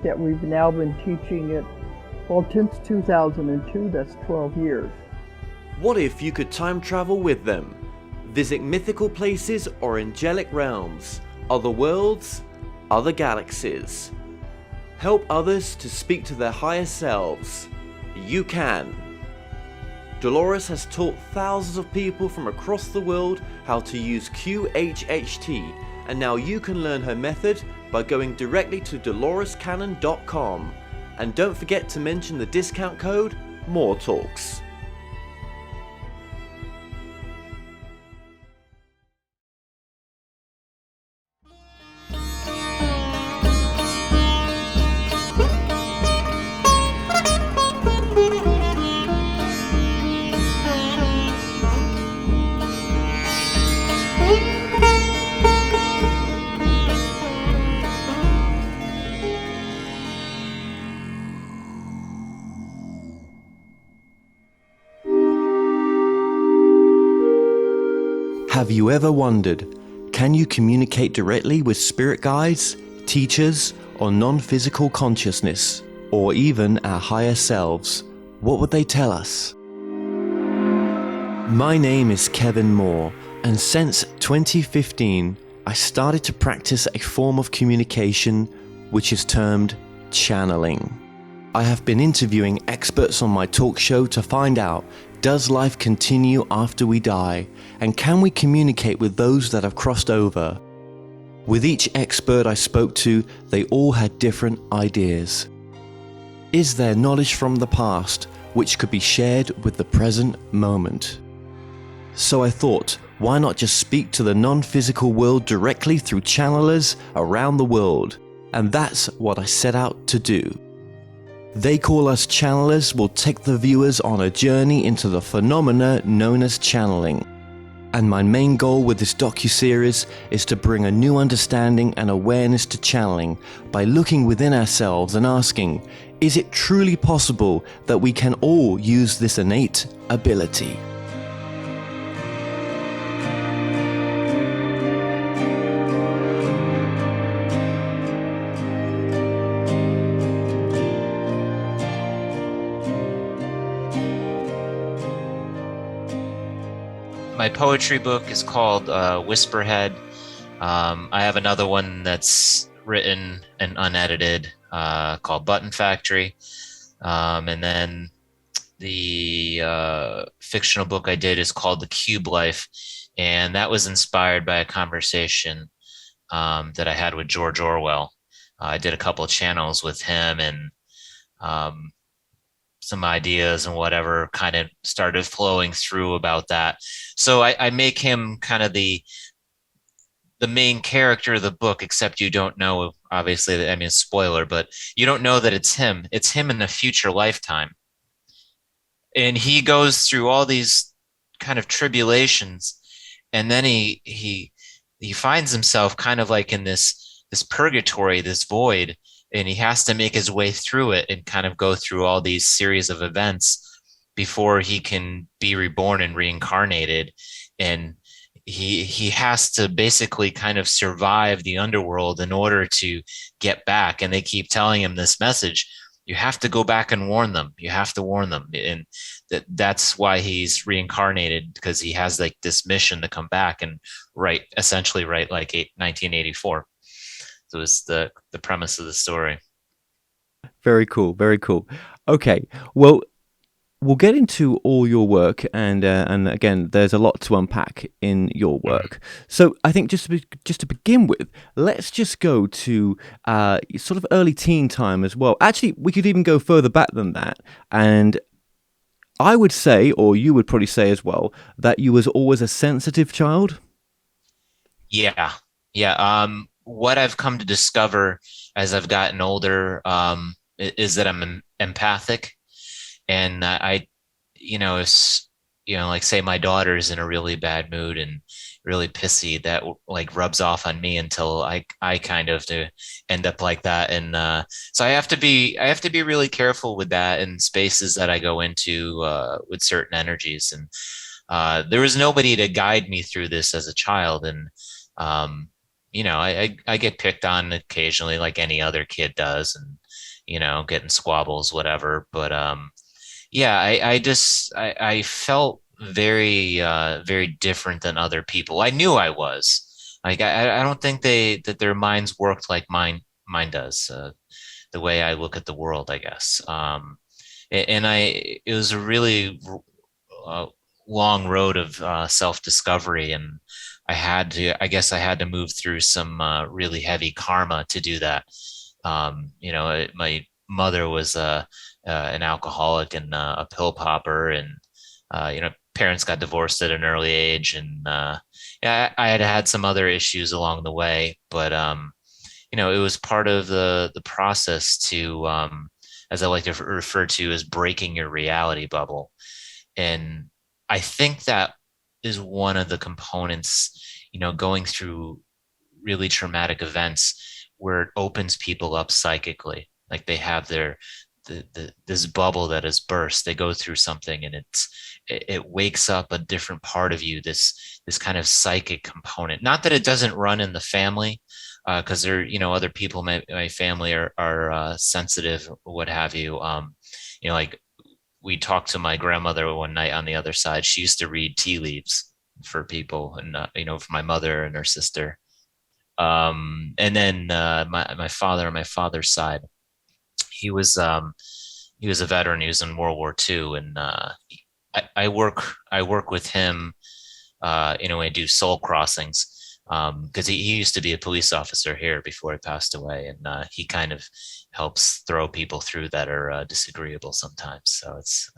that we've now been teaching it, well, since 2002, that's 12 years. What if you could time travel with them? Visit mythical places or angelic realms, other worlds, other galaxies. Help others to speak to their higher selves. You can. Dolores has taught thousands of people from across the world how to use QHHT, and now you can learn her method by going directly to dolorescannon.com. And don't forget to mention the discount code MORETALKS. Have you ever wondered, can you communicate directly with spirit guides, teachers, or non-physical consciousness, or even our higher selves? What would they tell us? My name is Kevin Moore, and since 2015, I started to practice a form of communication which is termed channeling. I have been interviewing experts on my talk show to find out, does life continue after we die? And can we communicate with those that have crossed over? With each expert I spoke to, they all had different ideas. Is there knowledge from the past which could be shared with the present moment? So I thought, why not just speak to the non-physical world directly through channelers around the world? And that's what I set out to do. They Call Us Channelers will take the viewers on a journey into the phenomena known as channeling. And my main goal with this docuseries is to bring a new understanding and awareness to channeling by looking within ourselves and asking, is it truly possible that we can all use this innate ability? My poetry book is called Whisperhead. I have another one that's written and unedited called Button Factory. And then the fictional book I did is called The Cube Life. And that was inspired by a conversation that I had with George Orwell. I did a couple of channels with him, and some ideas and whatever kind of started flowing through about that. So I make him kind of the main character of the book, except you don't know, obviously, I mean, spoiler, but you don't know that it's him. It's him in a future lifetime. And he goes through all these kind of tribulations, and then he finds himself kind of like in this purgatory, this void, and he has to make his way through it and kind of go through all these series of events before he can be reborn and reincarnated. And he has to basically kind of survive the underworld in order to get back. And they keep telling him this message: you have to go back and warn them. You have to warn them. And that's why he's reincarnated, because he has like this mission to come back and essentially write like 1984. So it's the premise of the story. Very cool, very cool. Okay, well, we'll get into all your work, and again, there's a lot to unpack in your work. So I think just to begin with, let's just go to sort of early teen time as well. Actually, we could even go further back than that, and I would say, or you would probably say as well, that you was always a sensitive child. Yeah. What I've come to discover as I've gotten older is that I'm empathic, and like say my daughter's in a really bad mood and really pissy, that like rubs off on me until I kind of to end up like that, and so I have to be really careful with that in spaces that I go into with certain energies, and there was nobody to guide me through this as a child, and I get picked on occasionally, like any other kid does, and getting squabbles, whatever. But yeah, I felt very different than other people. I knew I was. Like I don't think that their minds worked like mine does. The way I look at the world, I guess. And it was a really uh, long road of self-discovery, and I guess I had to move through some really heavy karma to do that. My mother was an alcoholic and a pill popper, and parents got divorced at an early age, and yeah, I had had some other issues along the way, but it was part of the process to, as I like to refer to, as breaking your reality bubble. And I think that is one of the components, going through really traumatic events where it opens people up psychically. Like they have this bubble that has burst. They go through something, and it wakes up a different part of you, this kind of psychic component. Not that it doesn't run in the family, because there, other people in my family are sensitive, what have you. Like we talked to my grandmother one night on the other side. She used to read tea leaves for people, and for my mother and her sister. And then my father on my father's side, he was um, he was a veteran. He was in World War II, and I work with him. I do soul crossings, because he used to be a police officer here before he passed away, and he kind of helps throw people through that are disagreeable sometimes. So it's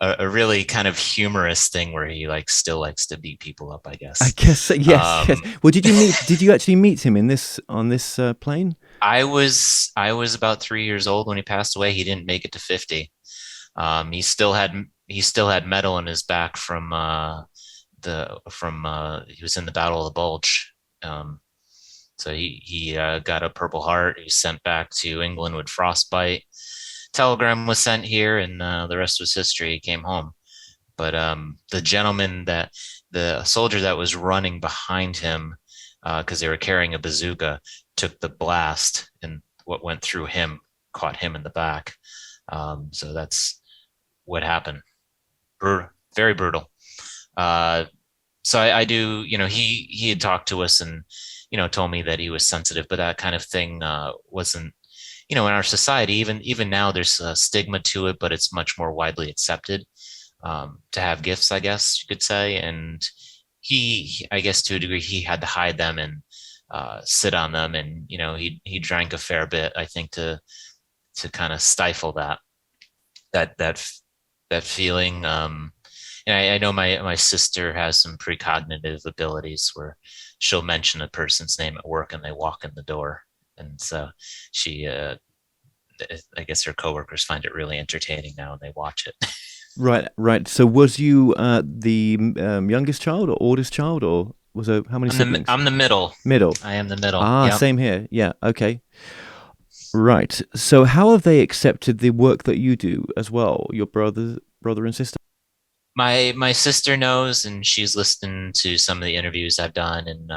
a really kind of humorous thing where he still likes to beat people up, I I guess. guess yes, yes. Um, Well, did you actually meet him in this on this plane? I was about 3 years old when he passed away. He didn't make it to 50. He still had metal in his back from he was in the Battle of the Bulge. Um, so he got a Purple Heart. He was sent back to England with frostbite. Telegram was sent here, and the rest was history. He came home. But the soldier that was running behind him, because they were carrying a bazooka, took the blast, and what went through him caught him in the back. So that's what happened. Very brutal. Uh, so I do, he had talked to us, and told me that he was sensitive, but that kind of thing wasn't, in our society. Even now, there's a stigma to it, but it's much more widely accepted, to have gifts, I guess you could say. And I guess to a degree, he had to hide them and sit on them, and he drank a fair bit, I think, to kind of stifle that that that feeling. And I know my sister has some precognitive abilities where she'll mention a person's name at work and they walk in the door, and so she, I guess her coworkers find it really entertaining now, and they watch it. Right, right. So was you the youngest child or oldest child, or was there how many siblings? I'm the middle. Middle. I am the middle. Ah, Yep. same here. Yeah. Okay. Right. So how have they accepted the work that you do as well? Your brother and sister. My sister knows, and she's listened to some of the interviews I've done, and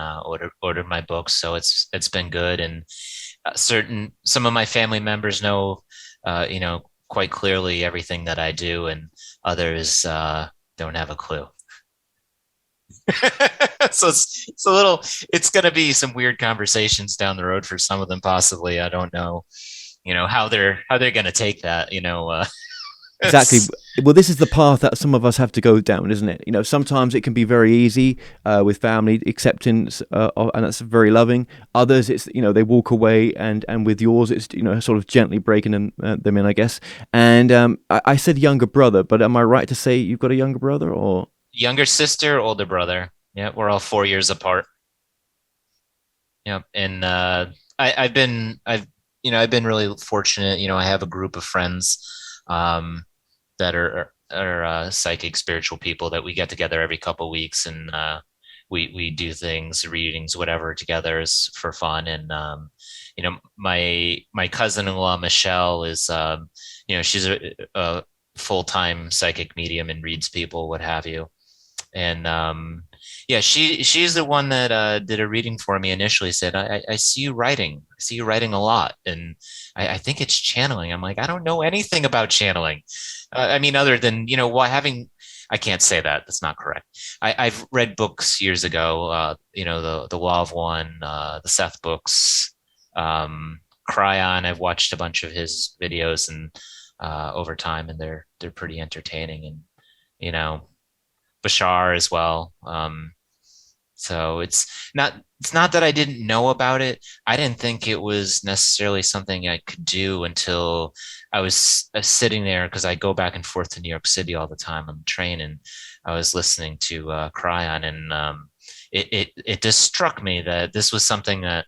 ordered my books, so it's been good. And some of my family members know, quite clearly everything that I do, and others don't have a clue. So it's a little, it's going to be some weird conversations down the road for some of them, possibly. I don't know, how they're going to take that. Exactly. It's Well, this is the path that some of us have to go down, isn't it? Sometimes it can be very easy with family acceptance, and that's very loving. Others, it's they walk away, and with yours, it's sort of gently breaking them in, I guess. And I said younger brother, but am I right to say you've got a younger brother, or younger sister, older brother. Yeah, we're all 4 years apart. Yeah, and I've been really fortunate. I have a group of friends, um, that are psychic spiritual people that we get together every couple of weeks, and we do things, readings, whatever, together is for fun. And my cousin-in-law Michelle is, she's a full-time psychic medium and reads people, what have you. And yeah, she's the one that did a reading for me initially. Said, I see you writing. I see you writing a lot, and I think it's channeling. I'm like, I don't know anything about channeling. I mean, other than having. I can't say that. That's not correct. I've read books years ago. The Law of One, the Seth books, Cryon. I've watched a bunch of his videos and over time, and they're pretty entertaining. And you know, Bashar as well. So it's not that I didn't know about it. I didn't think it was necessarily something I could do until I was sitting there, because I go back and forth to New York City all the time on the train, and I was listening to Cryon, and it just struck me that this was something that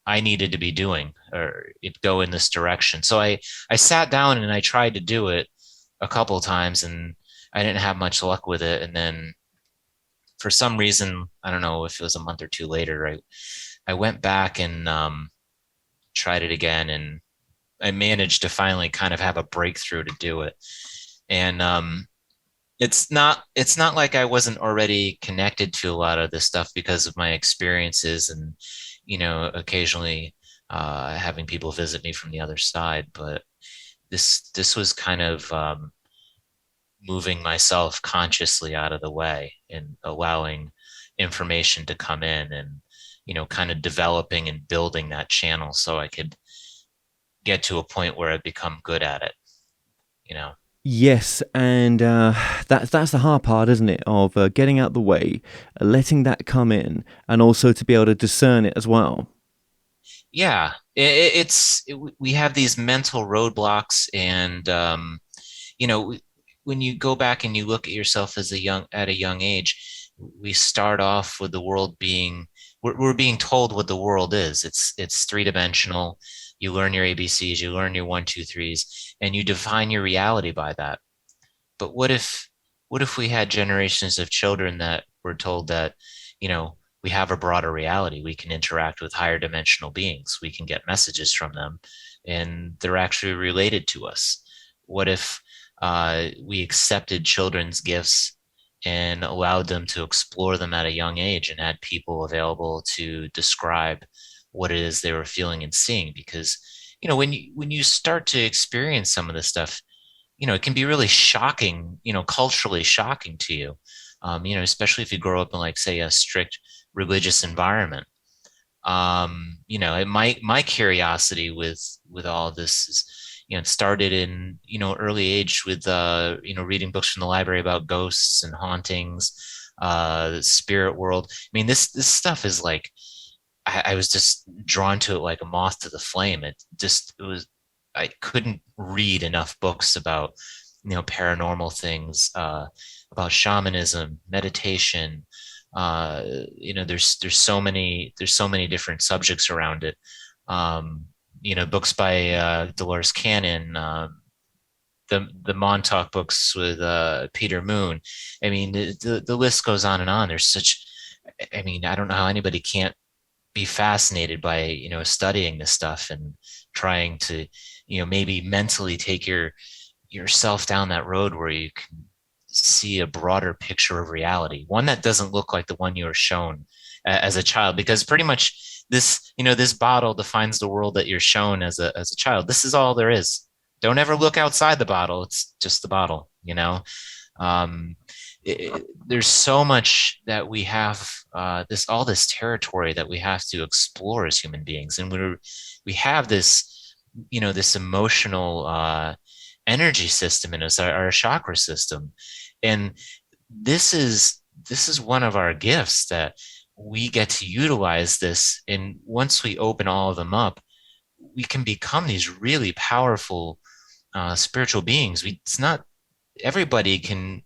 I needed to be doing, or it go in this direction. So I sat down and I tried to do it a couple of times, and I didn't have much luck with it. And then for some reason, I don't know if it was a month or two later, I went back and tried it again, and I managed to finally kind of have a breakthrough to do it. And it's not like I wasn't already connected to a lot of this stuff because of my experiences, and occasionally having people visit me from the other side. But this was kind of moving myself consciously out of the way and allowing information to come in, and kind of developing and building that channel so I could get to a point where I'd become good at it. Yes, and that's the hard part, isn't it? Of getting out the way, letting that come in, and also to be able to discern it as well. Yeah, we have these mental roadblocks, and when you go back and you look at yourself at a young age, we start off with the world being we're being told what the world is. It's three-dimensional. You learn your ABCs, you learn your one, two, threes, and you define your reality by that. But what if we had generations of children that were told that, we have a broader reality. We can interact with higher dimensional beings. We can get messages from them, and they're actually related to us. What if we accepted children's gifts and allowed them to explore them at a young age, and had people available to describe what it is they were feeling and seeing? Because when you start to experience some of this stuff, it can be really shocking, culturally shocking to you, especially if you grow up in, like, say, a strict religious environment. My curiosity with all of this is, it started in early age with reading books from the library about ghosts and hauntings, the spirit world. I mean, this stuff is like, I was just drawn to it like a moth to the flame. I couldn't read enough books about paranormal things, about shamanism, meditation. There's so many different subjects around it. Books by Dolores Cannon, the Montauk books with Peter Moon. I mean, the list goes on and on. I mean, I don't know how anybody can't be fascinated by studying this stuff and trying to maybe mentally take yourself down that road where you can see a broader picture of reality, one that doesn't look like the one you were shown as a child. Because pretty much this bottle defines the world that you're shown as a child. This is all there is. Don't ever look outside the bottle. It's just the bottle. um, there's so much that we have, all this territory that we have to explore as human beings, and we have this emotional energy system in us, our chakra system. And this is one of our gifts, that we get to utilize this. And once we open all of them up, we can become these really powerful spiritual beings. It's not everybody can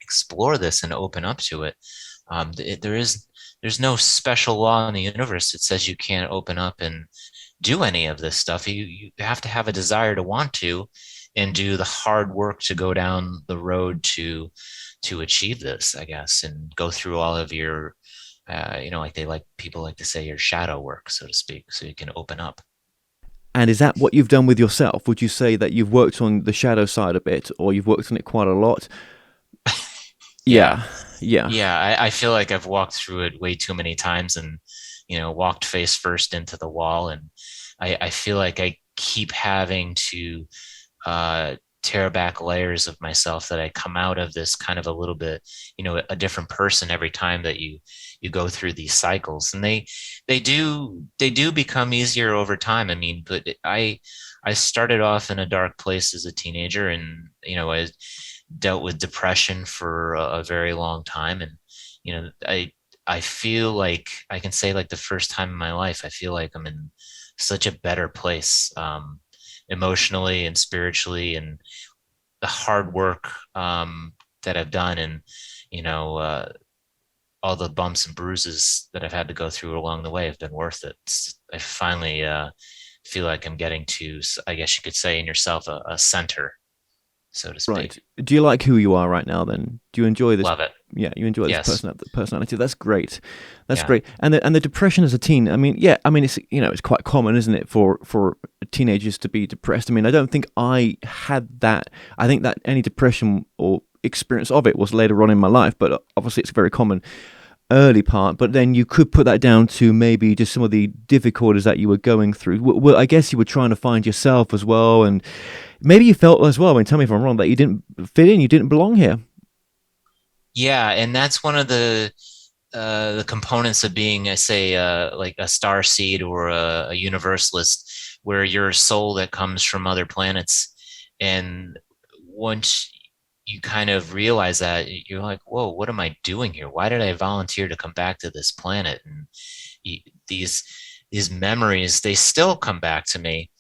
explore this and open up to it. There's no special law in the universe that says you can't open up and do any of this stuff. You have to have a desire to want to, and do the hard work to go down the road to achieve this, I guess, and go through all of your people like to say, your shadow work, so to speak, so you can open up. And is that what you've done with yourself? Would you say that you've worked on the shadow side a bit, or you've worked on it quite a lot? Yeah. Yeah, yeah, Yeah. I feel like I've walked through it way too many times and, walked face first into the wall. And I feel like I keep having to tear back layers of myself, that I come out of this kind of a little bit, a different person every time that you go through these cycles. And they do become easier over time. I mean, but I started off in a dark place as a teenager, and I dealt with depression for a very long time. And I feel like I can say, like, the first time in my life, I feel like I'm in such a better place, emotionally and spiritually, and the hard work, that I've done, and you know uh, all the bumps and bruises that I've had to go through along the way have been worth it. I finally feel like I'm getting to, I guess you could say, in yourself, a center, so to right. speak. Do you like who you are right now? Then do you enjoy this? Love it. Yeah, you enjoy this Yes. personality. That's great. That's Yeah. great. And the depression as a teen. I mean, yeah. I mean, it's it's quite common, isn't it, for teenagers to be depressed? I mean, I don't think I had that. I think that any depression or experience of it was later on in my life, but obviously it's very common early part. But then you could put that down to maybe just some of the difficulties that you were going through. Well, I guess you were trying to find yourself as well, and maybe you felt as well. I mean, tell me if I'm wrong, that you didn't fit in, you didn't belong here. Yeah, and that's one of the components of being, I say, like a star seed or a universalist, where you're a soul that comes from other planets. And once you kind of realize that, you're like, whoa, what am I doing here? Why did I volunteer to come back to this planet? And y- these these memories, they still come back to me.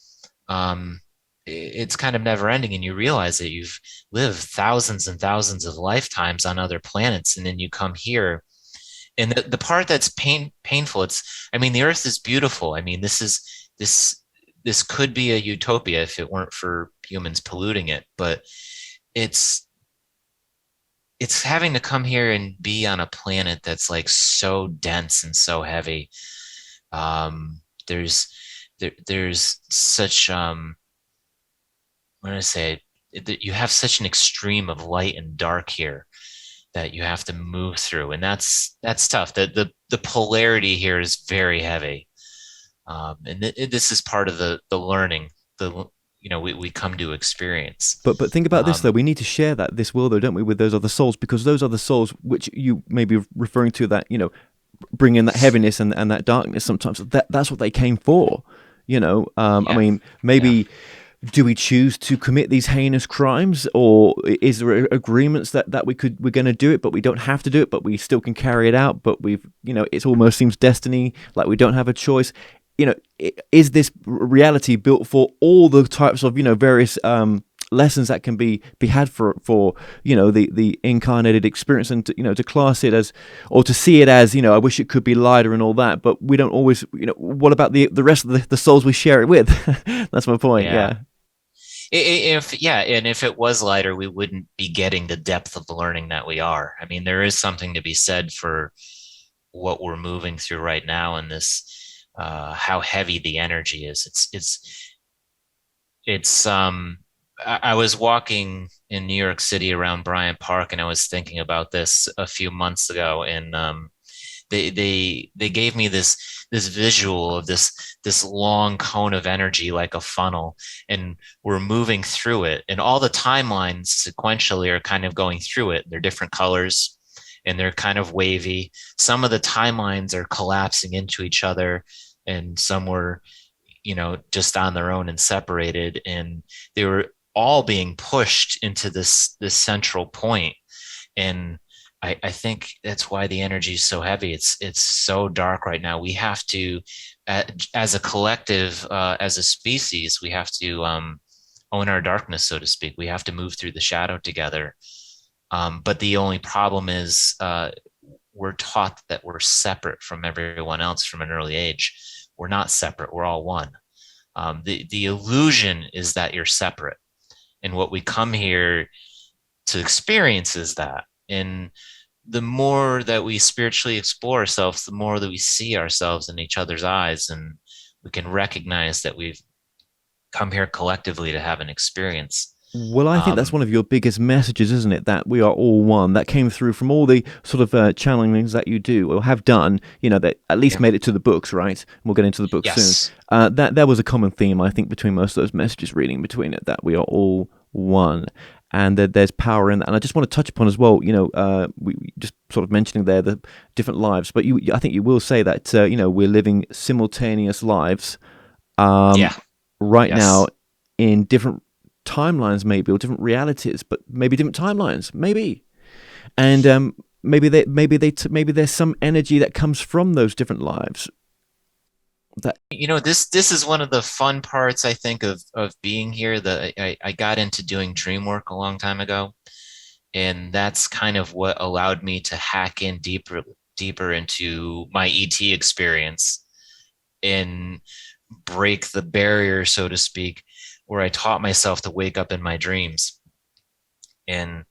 um, it's kind of never ending, and you realize that you've lived thousands and thousands of lifetimes on other planets, and then you come here. And the part that's painful, it's, I mean, the earth is beautiful. I mean, this this could be a utopia if it weren't for humans polluting it. But it's it's having to come here and be on a planet that's like so dense and so heavy. There's there's such, what did I say, that you have such an extreme of light and dark here that you have to move through, and that's tough. The polarity here is very heavy, and this is part of the learning, the we come to experience. But think about this though. Um, We need to share this will though, don't we, with those other souls, because those other souls, which you may be referring to, that bring in that heaviness and that darkness. Sometimes that's what they came for. I yeah, mean, yeah, maybe do we choose to commit these heinous crimes, or is there agreements that we're going to do it, but we don't have to do it, but we still can carry it out? But it almost seems destiny, like we don't have a choice. Is this reality built for all the types of various lessons that can be had for the incarnated experience, and to class it as, or to see it as, I wish it could be lighter and all that, but we don't always, what about the rest of the souls we share it with? That's my point. yeah. Yeah. If yeah, and if it was lighter, we wouldn't be getting the depth of the learning that we are. I mean, there is something to be said for what we're moving through right now, and this, how heavy the energy is. It's I was walking in New York City around Bryant Park, and I was thinking about this a few months ago. And they gave me this visual of this long cone of energy, like a funnel, and we're moving through it, and all the timelines sequentially are kind of going through it. They're different colors, and they're kind of wavy. Some of the timelines are collapsing into each other, and some were, just on their own and separated, and they were all being pushed into this central point. And I think that's why the energy is so heavy. It's so dark right now. We have to, as a collective, as a species, we have to, own our darkness, so to speak. We have to move through the shadow together. But the only problem is, we're taught that we're separate from everyone else from an early age. We're not separate. We're all one. The illusion is that you're separate, and what we come here to experience is that. And the more that we spiritually explore ourselves, the more that we see ourselves in each other's eyes, and we can recognize that we've come here collectively to have an experience. Well, I think that's Um, one of your biggest messages, isn't it? That we are all one. That came through from all the sort of channelings that you do or have done. That at least yeah. made it to the books, right? We'll get into the books soon. Yes. That was a common theme, I think, between most of those messages reading between it. That we are all one, and that there's power in that. And I just want to touch upon as well. We just sort of mentioning there the different lives, but I think you will say that we're living simultaneous lives Yeah. right now Yes. in different timelines, maybe, or different realities, but maybe different timelines, maybe. And maybe there's some energy that comes from those different lives. That This is one of the fun parts, I think, of being here. That I got into doing Dreamwork a long time ago, and that's kind of what allowed me to hack in deeper into my ET experience and break the barrier, so to speak, where I taught myself to wake up in my dreams. And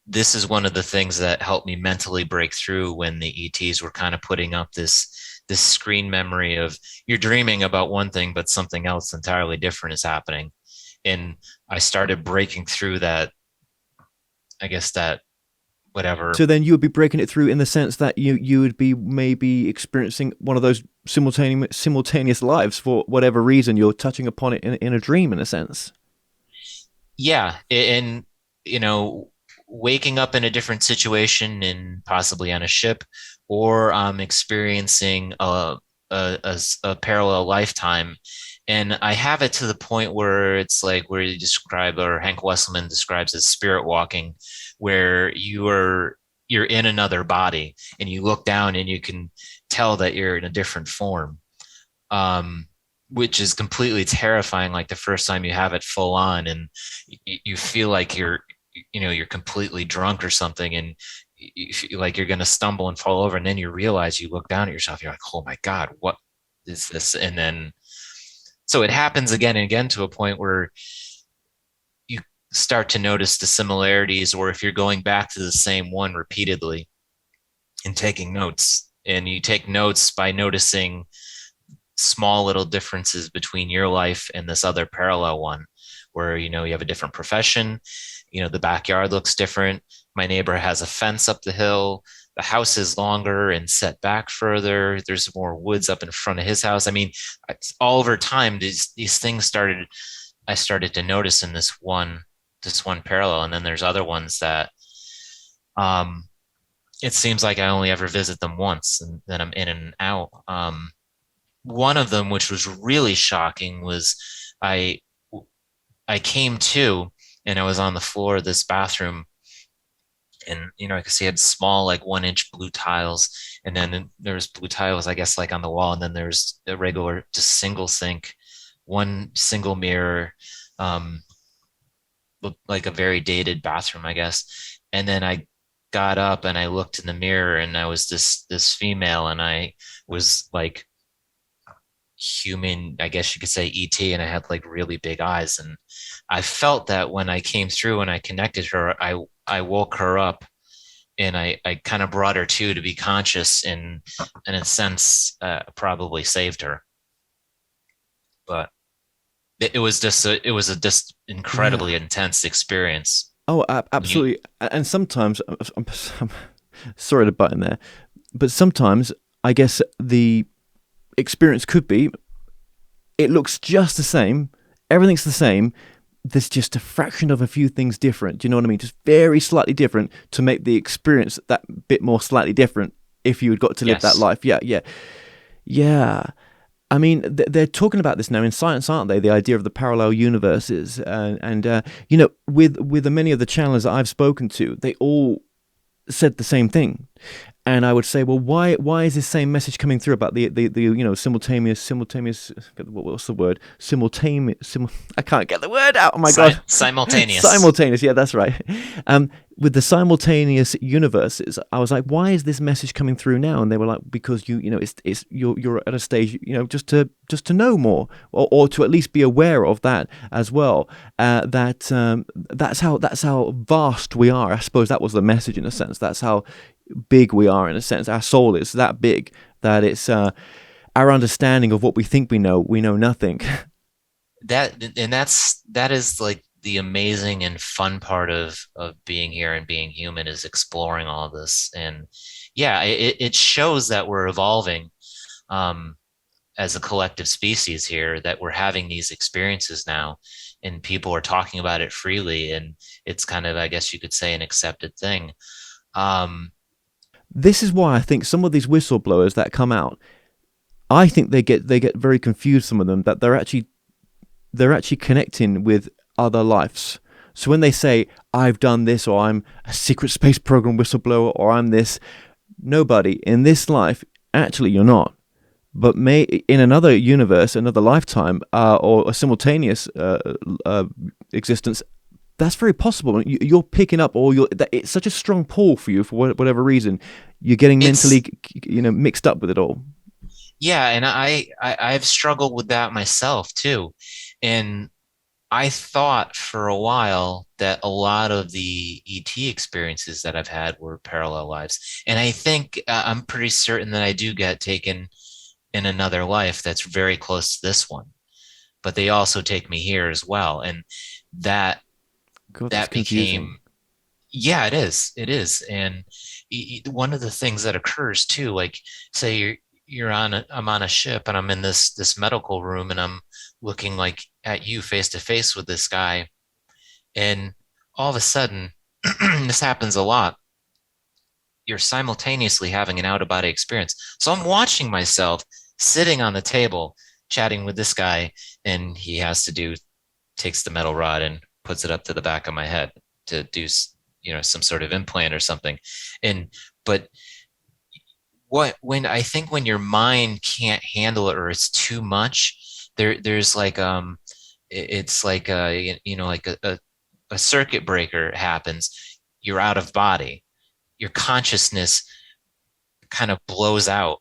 this is one of the things that helped me mentally break through when the ETs were kind of putting up this screen memory of you're dreaming about one thing, but something else entirely different is happening. And I started breaking through that, I guess that whatever. so then you would be breaking it through in the sense that you would be maybe experiencing one of those simultaneous lives for whatever reason. You're touching upon it in a dream, in a sense. Yeah. And, you know, waking up in a different situation and possibly on a ship, or experiencing a parallel lifetime. And I have it to the point where it's like where you describe, or Hank Wesselman describes as spirit walking, where you're in another body and you look down and you can tell that you're in a different form. Which is completely terrifying, like the first time you have it full on, and you feel like you're completely drunk or something, and you feel like you're going to stumble and fall over, and then you realize, you look down at yourself, you're like, oh my god, what is this? And then so it happens again and again, to a point where you start to notice the similarities, or if you're going back to the same one repeatedly and taking notes, and you take notes by noticing small little differences between your life and this other parallel one, where you have a different profession, the backyard looks different, my neighbor has a fence up the hill, the house is longer and set back further, there's more woods up in front of his house. I mean, all over time, these things I started to notice in this one parallel. And then there's other ones that it seems like I only ever visit them once and then I'm in and out. One of them, which was really shocking, was I I came to, and I was on the floor of this bathroom, and I could see it had small, like 1 inch blue tiles, and then there's blue tiles, I guess, like on the wall, and then there's a regular, just single sink, one single mirror, um, like a very dated bathroom, I guess. And then I got up and I looked in the mirror, and I was this female, and I was like human, I guess you could say, ET, and I had like really big eyes. And I felt that when I came through and I connected her, I woke her up, and I kind of brought her to be conscious, and in a sense, probably saved her. But it was just incredibly Yeah. incredibly experience. Oh, You, absolutely. And sometimes, I'm sorry to butt in there, but sometimes I guess the experience could be it looks just the same, everything's the same. There's just a fraction of a few things different. Do you know what I mean? Just very slightly different to make the experience that bit more slightly different if you had got to live that yes, life. Yeah, yeah, yeah. I mean, they're talking about this now in science, aren't they? The idea of the parallel universes, and with the many of the channels that I've spoken to, they all said the same thing. And I would say, well, why is this same message coming through about the simultaneous what's the word, I can't get the word out. Oh my god, simultaneous. simultaneous. Yeah, that's right. With the simultaneous universes, I was like, why is this message coming through now? And they were like, because it's you're at a stage, just to know more, or to at least be aware of that as well. That's how vast we are. I suppose that was the message in a sense. That's how big we are in a sense. Our soul is that big that it's our understanding of what we think we know nothing. That is like the amazing and fun part of being here and being human, is exploring all this. And yeah, it shows that we're evolving um, as a collective species here, that we're having these experiences now, and people are talking about it freely, and it's kind of, I guess you could say, an accepted thing. Um, This is why I think some of these whistleblowers that come out, I think they get very confused. Some of them, that they're actually connecting with other lives. So when they say I've done this, or I'm a secret space program whistleblower, or I'm this, nobody in this life, actually you're not. But may in another universe, another lifetime, or a simultaneous existence, that's very possible. You're picking up, or it's such a strong pull for you for whatever reason. You're getting it's mentally, mixed up with it all. Yeah, and I've struggled with that myself too. And I thought for a while that a lot of the ET experiences that I've had were parallel lives. And I think I'm pretty certain that I do get taken in another life that's very close to this one. But they also take me here as well. And that God, that's that confusing. became, yeah, it is. It is. And one of the things that occurs too, like, say I'm on a ship, and I'm in this medical room, and I'm looking like at you face to face with this guy, and all of a sudden, this happens a lot. You're simultaneously having an out of body experience. So I'm watching myself sitting on the table chatting with this guy, and he has to takes the metal rod and puts it up to the back of my head to do some sort of implant or something. And but when I think when your mind can't handle it, or it's too much, there's like it's like like a circuit breaker happens. You're out of body. Your consciousness kind of blows out.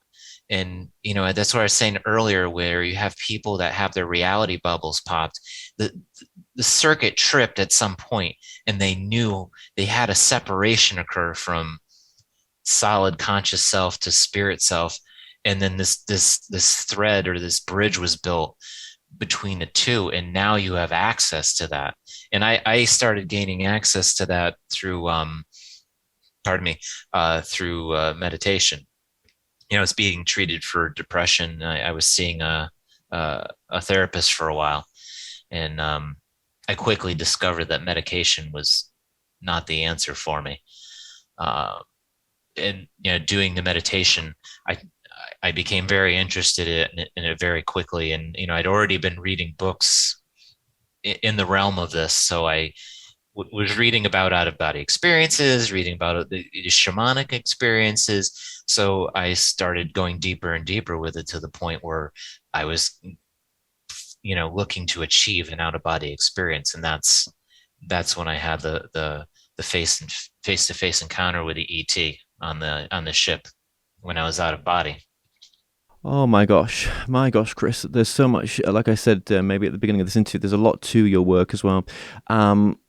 And that's what I was saying earlier, where you have people that have their reality bubbles popped. The circuit tripped at some point, and they knew they had a separation occur from solid conscious self to spirit self. And then this thread, or this bridge, was built between the two, and now you have access to that. And I started gaining access to that through pardon me, through meditation. I was being treated for depression. I was seeing a therapist for a while, and I quickly discovered that medication was not the answer for me. And doing the meditation, I became very interested in it very quickly. And I'd already been reading books in the realm of this, so I was reading about out of body experiences, reading about the shamanic experiences. So I started going deeper and deeper with it, to the point where I was, looking to achieve an out of body experience. And that's when I had the face to face encounter with the ET on the ship, when I was out of body. Oh my gosh, Chris. There's so much. Like I said, maybe at the beginning of this interview, there's a lot to your work as well. Um,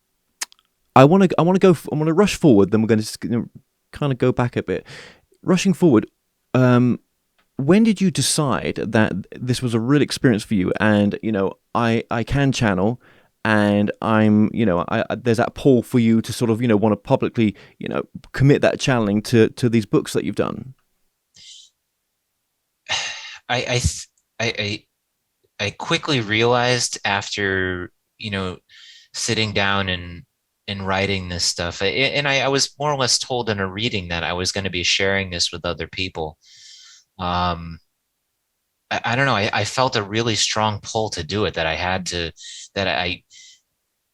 I want to rush forward. Then we're going to just kind of go back a bit. Rushing forward, when did you decide that this was a real experience for you? And I can channel, and there's that pull for you to sort of want to publicly commit that channeling to these books that you've done. I I I, I quickly realized after sitting down and writing this stuff, and I was more or less told in a reading that I was going to be sharing this with other people. Um, I don't know. I felt a really strong pull to do it. That I had to. That I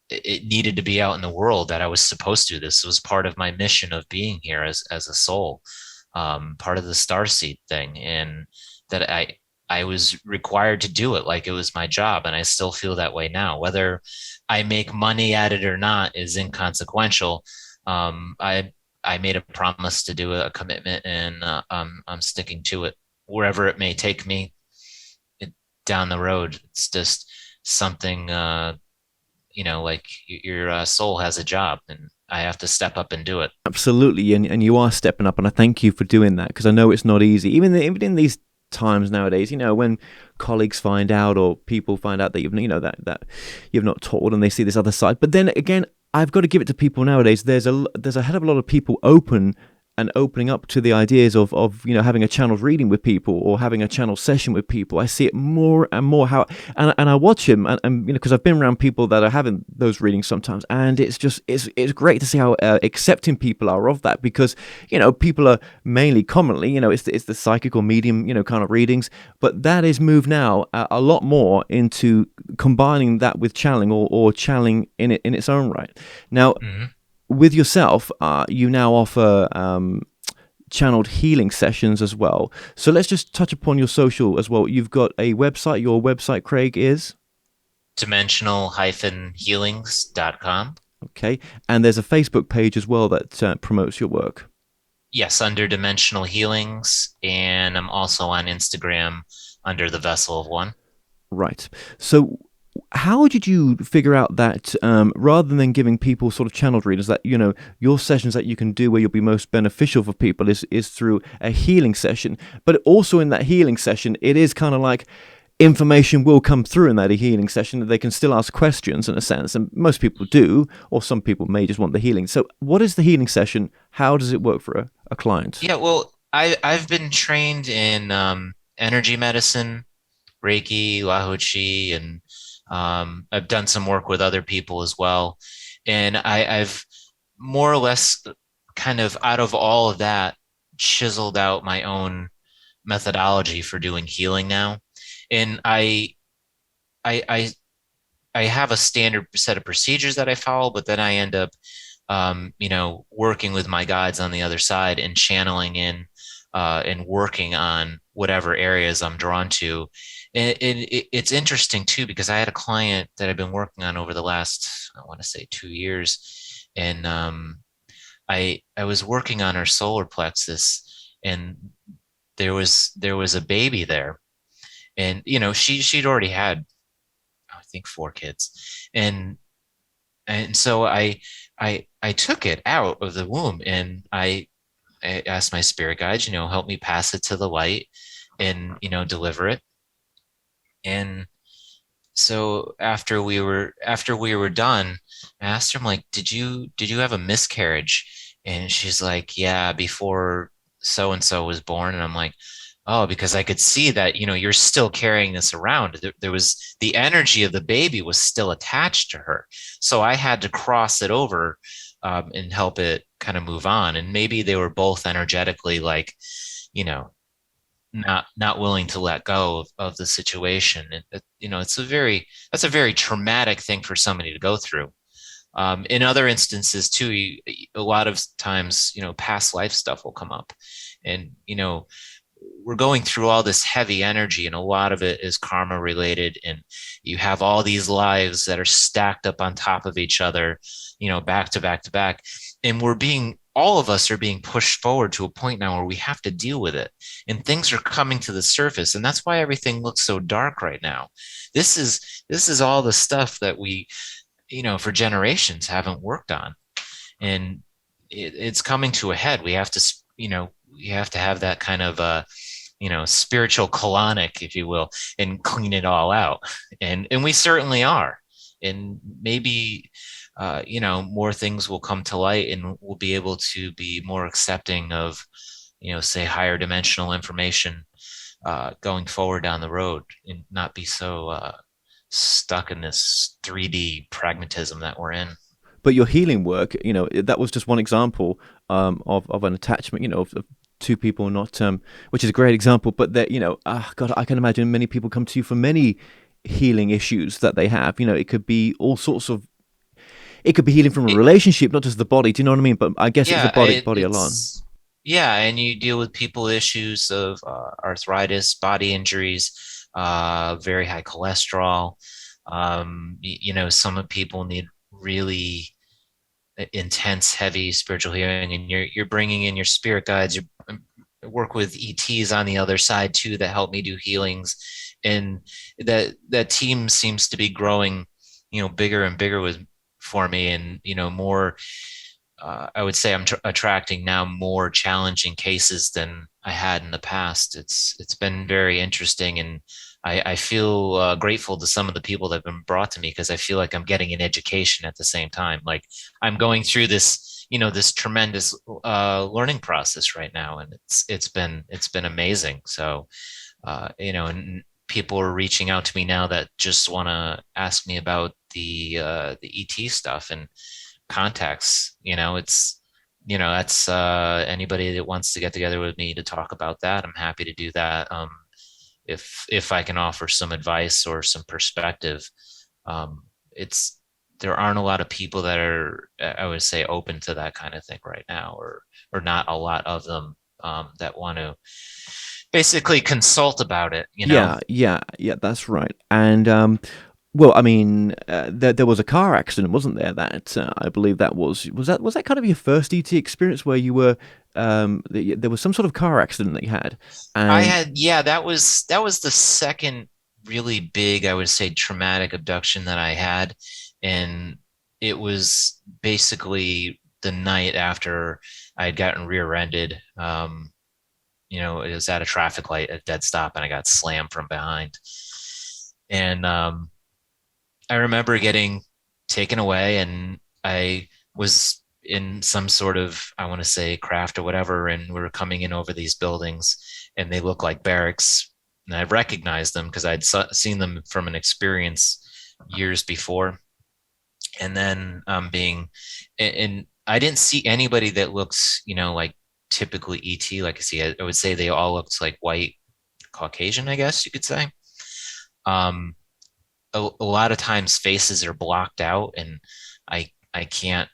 It needed to be out in the world. That I was supposed to. This was part of my mission of being here as a soul, part of the starseed thing, and that I was required to do it like it was my job. And I still feel that way now. Whether I make money at it or not is inconsequential. I made a promise to do a commitment, and I'm sticking to it wherever it may take me down the road. It's just something, like your soul has a job, and I have to step up and do it. Absolutely, and you are stepping up, and I thank you for doing that, because I know it's not easy. Even in these times nowadays, when colleagues find out or people find out that that you've not told, and they see this other side. But then again, I've got to give it to people nowadays. There's a hell of a lot of people opening up to the ideas of having a channeled reading with people or having a channel session with people. I see it more and more and I watch him, and because I've been around people that are having those readings sometimes, and it's great to see how accepting people are of that, because people are commonly it's the psychic or medium kind of readings, but that is moved now a lot more into combining that with channeling or channeling in its own right. Now, with yourself, you now offer channeled healing sessions as well. So let's just touch upon your social as well. You've got a website. Your website, Craig, is? dimensional-healings.com. Okay. And there's a Facebook page as well that promotes your work. Yes, under Dimensional Healings. And I'm also on Instagram under The Vessel of One. Right. So how did you figure out that rather than giving people sort of channeled readers, that your sessions that you can do where you'll be most beneficial for people is through a healing session, but also in that healing session it is kind of like information will come through in that healing session that they can still ask questions in a sense, and most people do, or some people may just want the healing. So what is the healing session? How does it work for a client? Yeah, well, I've been trained in energy medicine, Reiki, Lahu Chi, and I've done some work with other people as well. And I've more or less kind of out of all of that chiseled out my own methodology for doing healing now. And I have a standard set of procedures that I follow, but then I end up, working with my guides on the other side and channeling in and working on whatever areas I'm drawn to. And it's interesting too, because I had a client that I've been working on over the last, I want to say 2 years. And I was working on her solar plexus, and there was a baby there. And, she'd already had, I think, 4 kids. And so I took it out of the womb, and I asked my spirit guides, help me pass it to the light and, deliver it. And so after we were done, I asked her, I'm like, did you have a miscarriage? And she's like, yeah, before so and so was born. And I'm like, oh, because I could see that, you're still carrying this around. There was the energy of the baby was still attached to her. So I had to cross it over and help it kind of move on. And maybe they were both energetically like, not willing to let go of the situation. And that's a very traumatic thing for somebody to go through. In other instances too, a lot of times, past life stuff will come up, and we're going through all this heavy energy, and a lot of it is karma related, and you have all these lives that are stacked up on top of each other, back to back to back, and all of us are being pushed forward to a point now where we have to deal with it, and things are coming to the surface. And that's why everything looks so dark right now. This is all the stuff that we, for generations haven't worked on, and it's coming to a head. We have to, we have to have that kind of, spiritual colonic, if you will, and clean it all out. And we certainly are. And maybe, more things will come to light, and we'll be able to be more accepting of, say, higher dimensional information going forward down the road, and not be so stuck in this 3D pragmatism that we're in. But your healing work, that was just one example of an attachment, of 2 people not, which is a great example. But that, God, I can imagine many people come to you for many healing issues that they have. It could be all sorts of. It could be healing from a relationship, not just the body. Do you know what I mean? But I guess it's the body alone. Yeah, and you deal with people issues of arthritis, body injuries, very high cholesterol. Some people need really intense, heavy spiritual healing, and you're bringing in your spirit guides. You work with ETs on the other side too that help me do healings, and that team seems to be growing, bigger and bigger for me, and more. I would say I'm attracting now more challenging cases than I had in the past. It's been very interesting, and I feel grateful to some of the people that have been brought to me because I feel like I'm getting an education at the same time. Like I'm going through this, this tremendous learning process right now, and it's been amazing. So, and people are reaching out to me now that just want to ask me about the ET stuff and contacts. That's anybody that wants to get together with me to talk about that. I'm happy to do that. If I can offer some advice or some perspective, it's there aren't a lot of people that are, I would say, open to that kind of thing right now, or not a lot of them that want to basically consult about it. Yeah, that's right. And well, I mean, there was a car accident, wasn't there? That I believe that was that kind of your first ET experience where you were there was some sort of car accident that you had, I and had, yeah, that was the second really big, I would say, traumatic abduction that I had. And it was basically the night after I had gotten rear-ended. It was at a traffic light at dead stop and I got slammed from behind. And I remember getting taken away, and I was in some sort of, I want to say, craft or whatever, and we were coming in over these buildings, and they look like barracks, and I recognized them because I'd seen them from an experience years before. And then being, and I didn't see anybody that looks, like typically ET. Like I would say they all looked like white Caucasian, I guess you could say. Um, a lot of times faces are blocked out, and I can't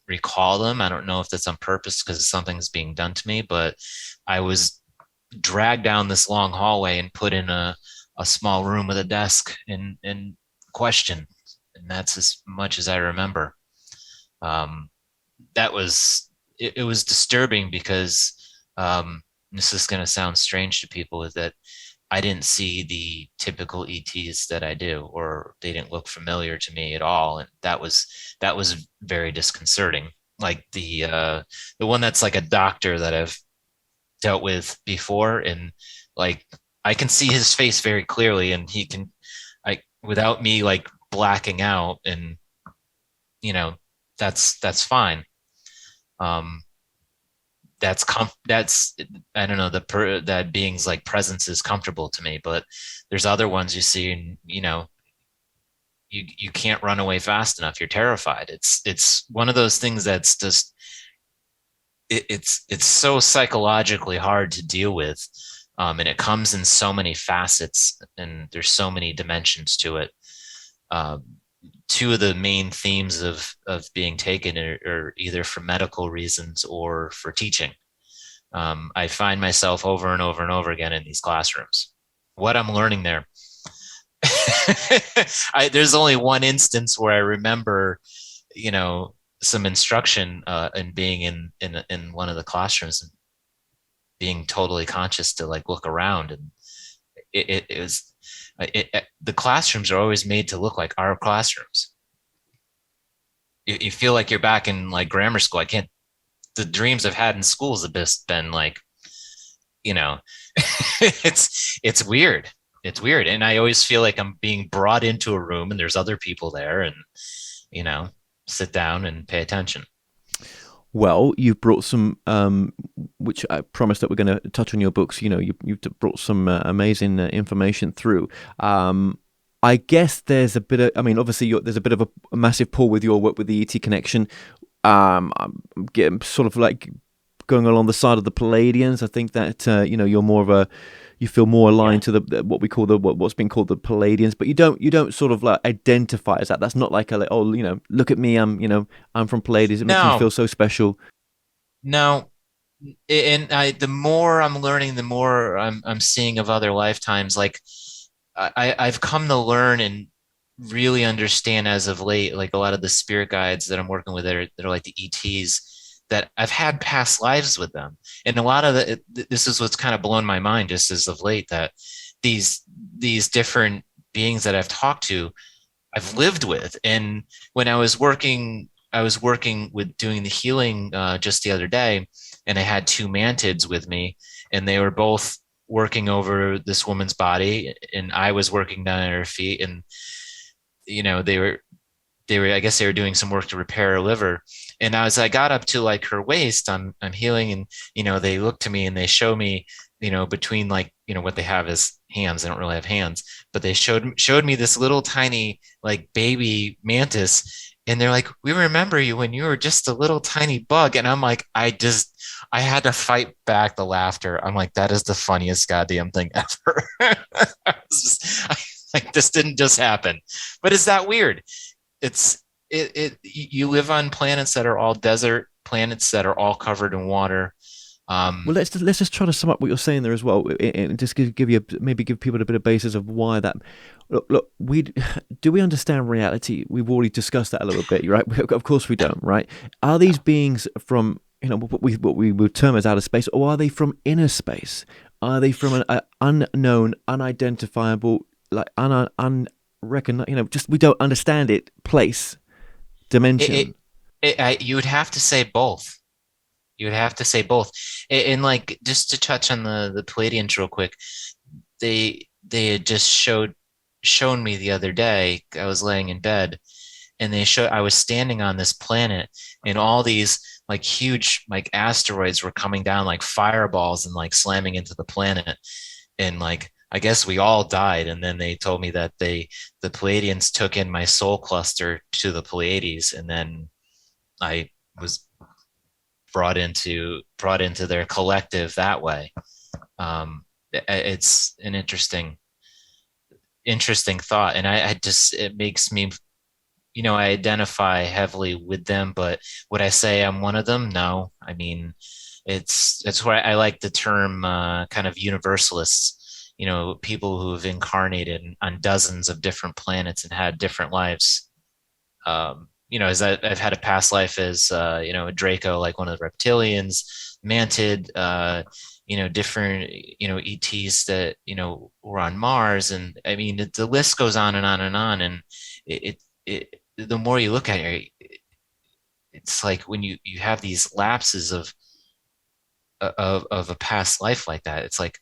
recall them. I don't know if that's on purpose because something's being done to me, but I was dragged down this long hallway and put in a small room with a desk and questioned. And that's as much as I remember. Um, that was it was disturbing because this is going to sound strange to people, is that I didn't see the typical ETs that I do, or they didn't look familiar to me at all, and that was very disconcerting. Like the one that's like a doctor that I've dealt with before, and like I can see his face very clearly, and he can, without me like blacking out, and you know that's fine. Um, that's I don't know, that being's like presence is comfortable to me, but there's other ones you see, and you can't run away fast enough. You're terrified. It's one of those things that's just it's so psychologically hard to deal with, and it comes in so many facets, and there's so many dimensions to it. um, Two of the main themes of being taken are either for medical reasons or for teaching. I find myself over and over and over again in these classrooms. What I'm learning there, there's only one instance where I remember, some instruction and being in one of the classrooms and being totally conscious to like look around, and it was the classrooms are always made to look like our classrooms. You feel like you're back in like grammar school. I can't. The dreams I've had in schools have just been like, you know, it's weird. It's weird, and I always feel like I'm being brought into a room and there's other people there, and you know, sit down and pay attention. well, you've brought some, which I promised that we're going to touch on your books. You've brought some amazing information through. I guess there's a bit of, I mean, obviously there's a bit of a massive pull with your work with the ET connection. I'm getting sort of like going along the side of the Pleiadians. I think that you're more of a, you feel more Yeah. aligned to the what we call what's been called the Pleiadians, but you don't sort of like identify as that. That's not like a like, oh, look at me, I'm from Pleiades. It makes me No, feel so special. no. And the more I'm learning, the more I'm seeing of other lifetimes. Like I've come to learn and really understand as of late, like a lot of the spirit guides that I'm working with that are like the ETs, that I've had past lives with them. And a lot of this is what's kind of blown my mind just as of late, that these these different beings that I've talked to, I've lived with. And when I was working with doing the healing just the other day, and I had two mantids with me, and they were both working over this woman's body, and I was working down at her feet, and they were I guess they were doing some work to repair her liver. And as I got up to like her waist, I'm healing, and they look to me and they show me, between like, what they have is hands. They don't really have hands, but they showed me this little tiny like baby mantis, and they're like, "We remember you when you were just a little tiny bug." And I'm like, I had to fight back the laughter. I'm like, that is the funniest goddamn thing ever. Like, this didn't just happen. But is that weird? You live on planets that are all desert, planets that are all covered in water. Well, let's just try to sum up what you're saying there as well, and just give people a bit of basis of why that. Look, do we understand reality? We've already discussed that a little bit, right? Of course we don't, right? Are these beings from what we would term as outer space, or are they from inner space? Are they from an unknown, unidentifiable, like unrecognized, just we don't understand it, place, dimension? You would have to say both. You would have to say both. And like, just to touch on the Pleiadians real quick, they had just shown me the other day. I was laying in bed, and I was standing on this planet, and all these like huge like asteroids were coming down like fireballs and like slamming into the planet. And like, I guess we all died. And then they told me that the Pleiadians took in my soul cluster to the Pleiades, and then I was brought into their collective that way. It's an interesting thought, and it makes me, I identify heavily with them. But would I say I'm one of them? No. I mean, it's where I like the term kind of universalists. People who have incarnated on dozens of different planets and had different lives. As I've had a past life as a Draco, like one of the reptilians, mantid, different ETs that were on Mars, and I mean the list goes on and on and on. And the more you look at it, it's like when you have these lapses of a past life like that, it's like,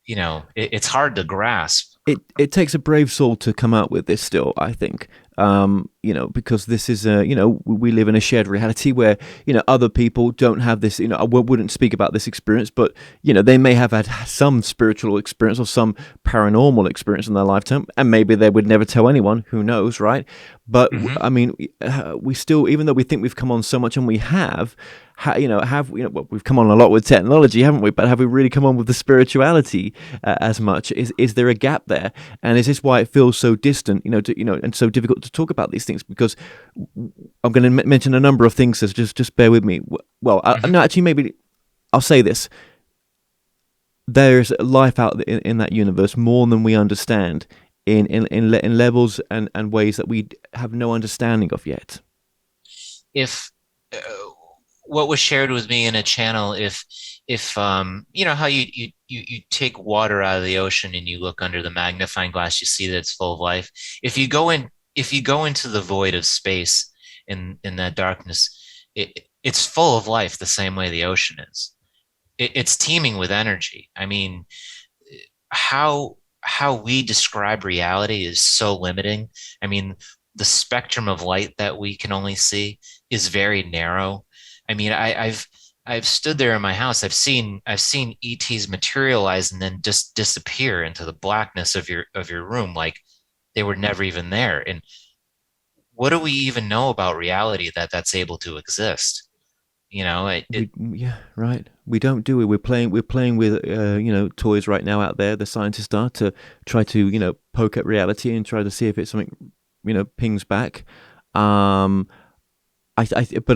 it's hard to grasp. It takes a brave soul to come out with this still, I think. Because this is we live in a shared reality where other people don't have this. I wouldn't speak about this experience, but they may have had some spiritual experience or some paranormal experience in their lifetime, and maybe they would never tell anyone. Who knows, right? But I mean, we still, even though we think we've come on so much, and we have. We've come on a lot with technology, haven't we? But have we really come on with the spirituality as much? Is there a gap there? And is this why it feels so distant, and so difficult to talk about these things? Because I'm going to mention a number of things, so just bear with me. Well, no, actually, maybe I'll say this. There's life out in that universe more than we understand in levels and ways that we have no understanding of yet. If what was shared with me in a channel, if how you take water out of the ocean and you look under the magnifying glass, you see that it's full of life. If you go into the void of space, in that darkness, it's full of life the same way the ocean is. It's teeming with energy. I mean, how we describe reality is so limiting. I mean, the spectrum of light that we can only see is very narrow. I mean, I've stood there in my house. I've seen ETs materialize and then just disappear into the blackness of your room, like they were never even there. And what do we even know about reality that's able to exist? Yeah, right. We don't do it. We're playing with toys right now out there. The scientists are to try to poke at reality and try to see if it's something pings back. But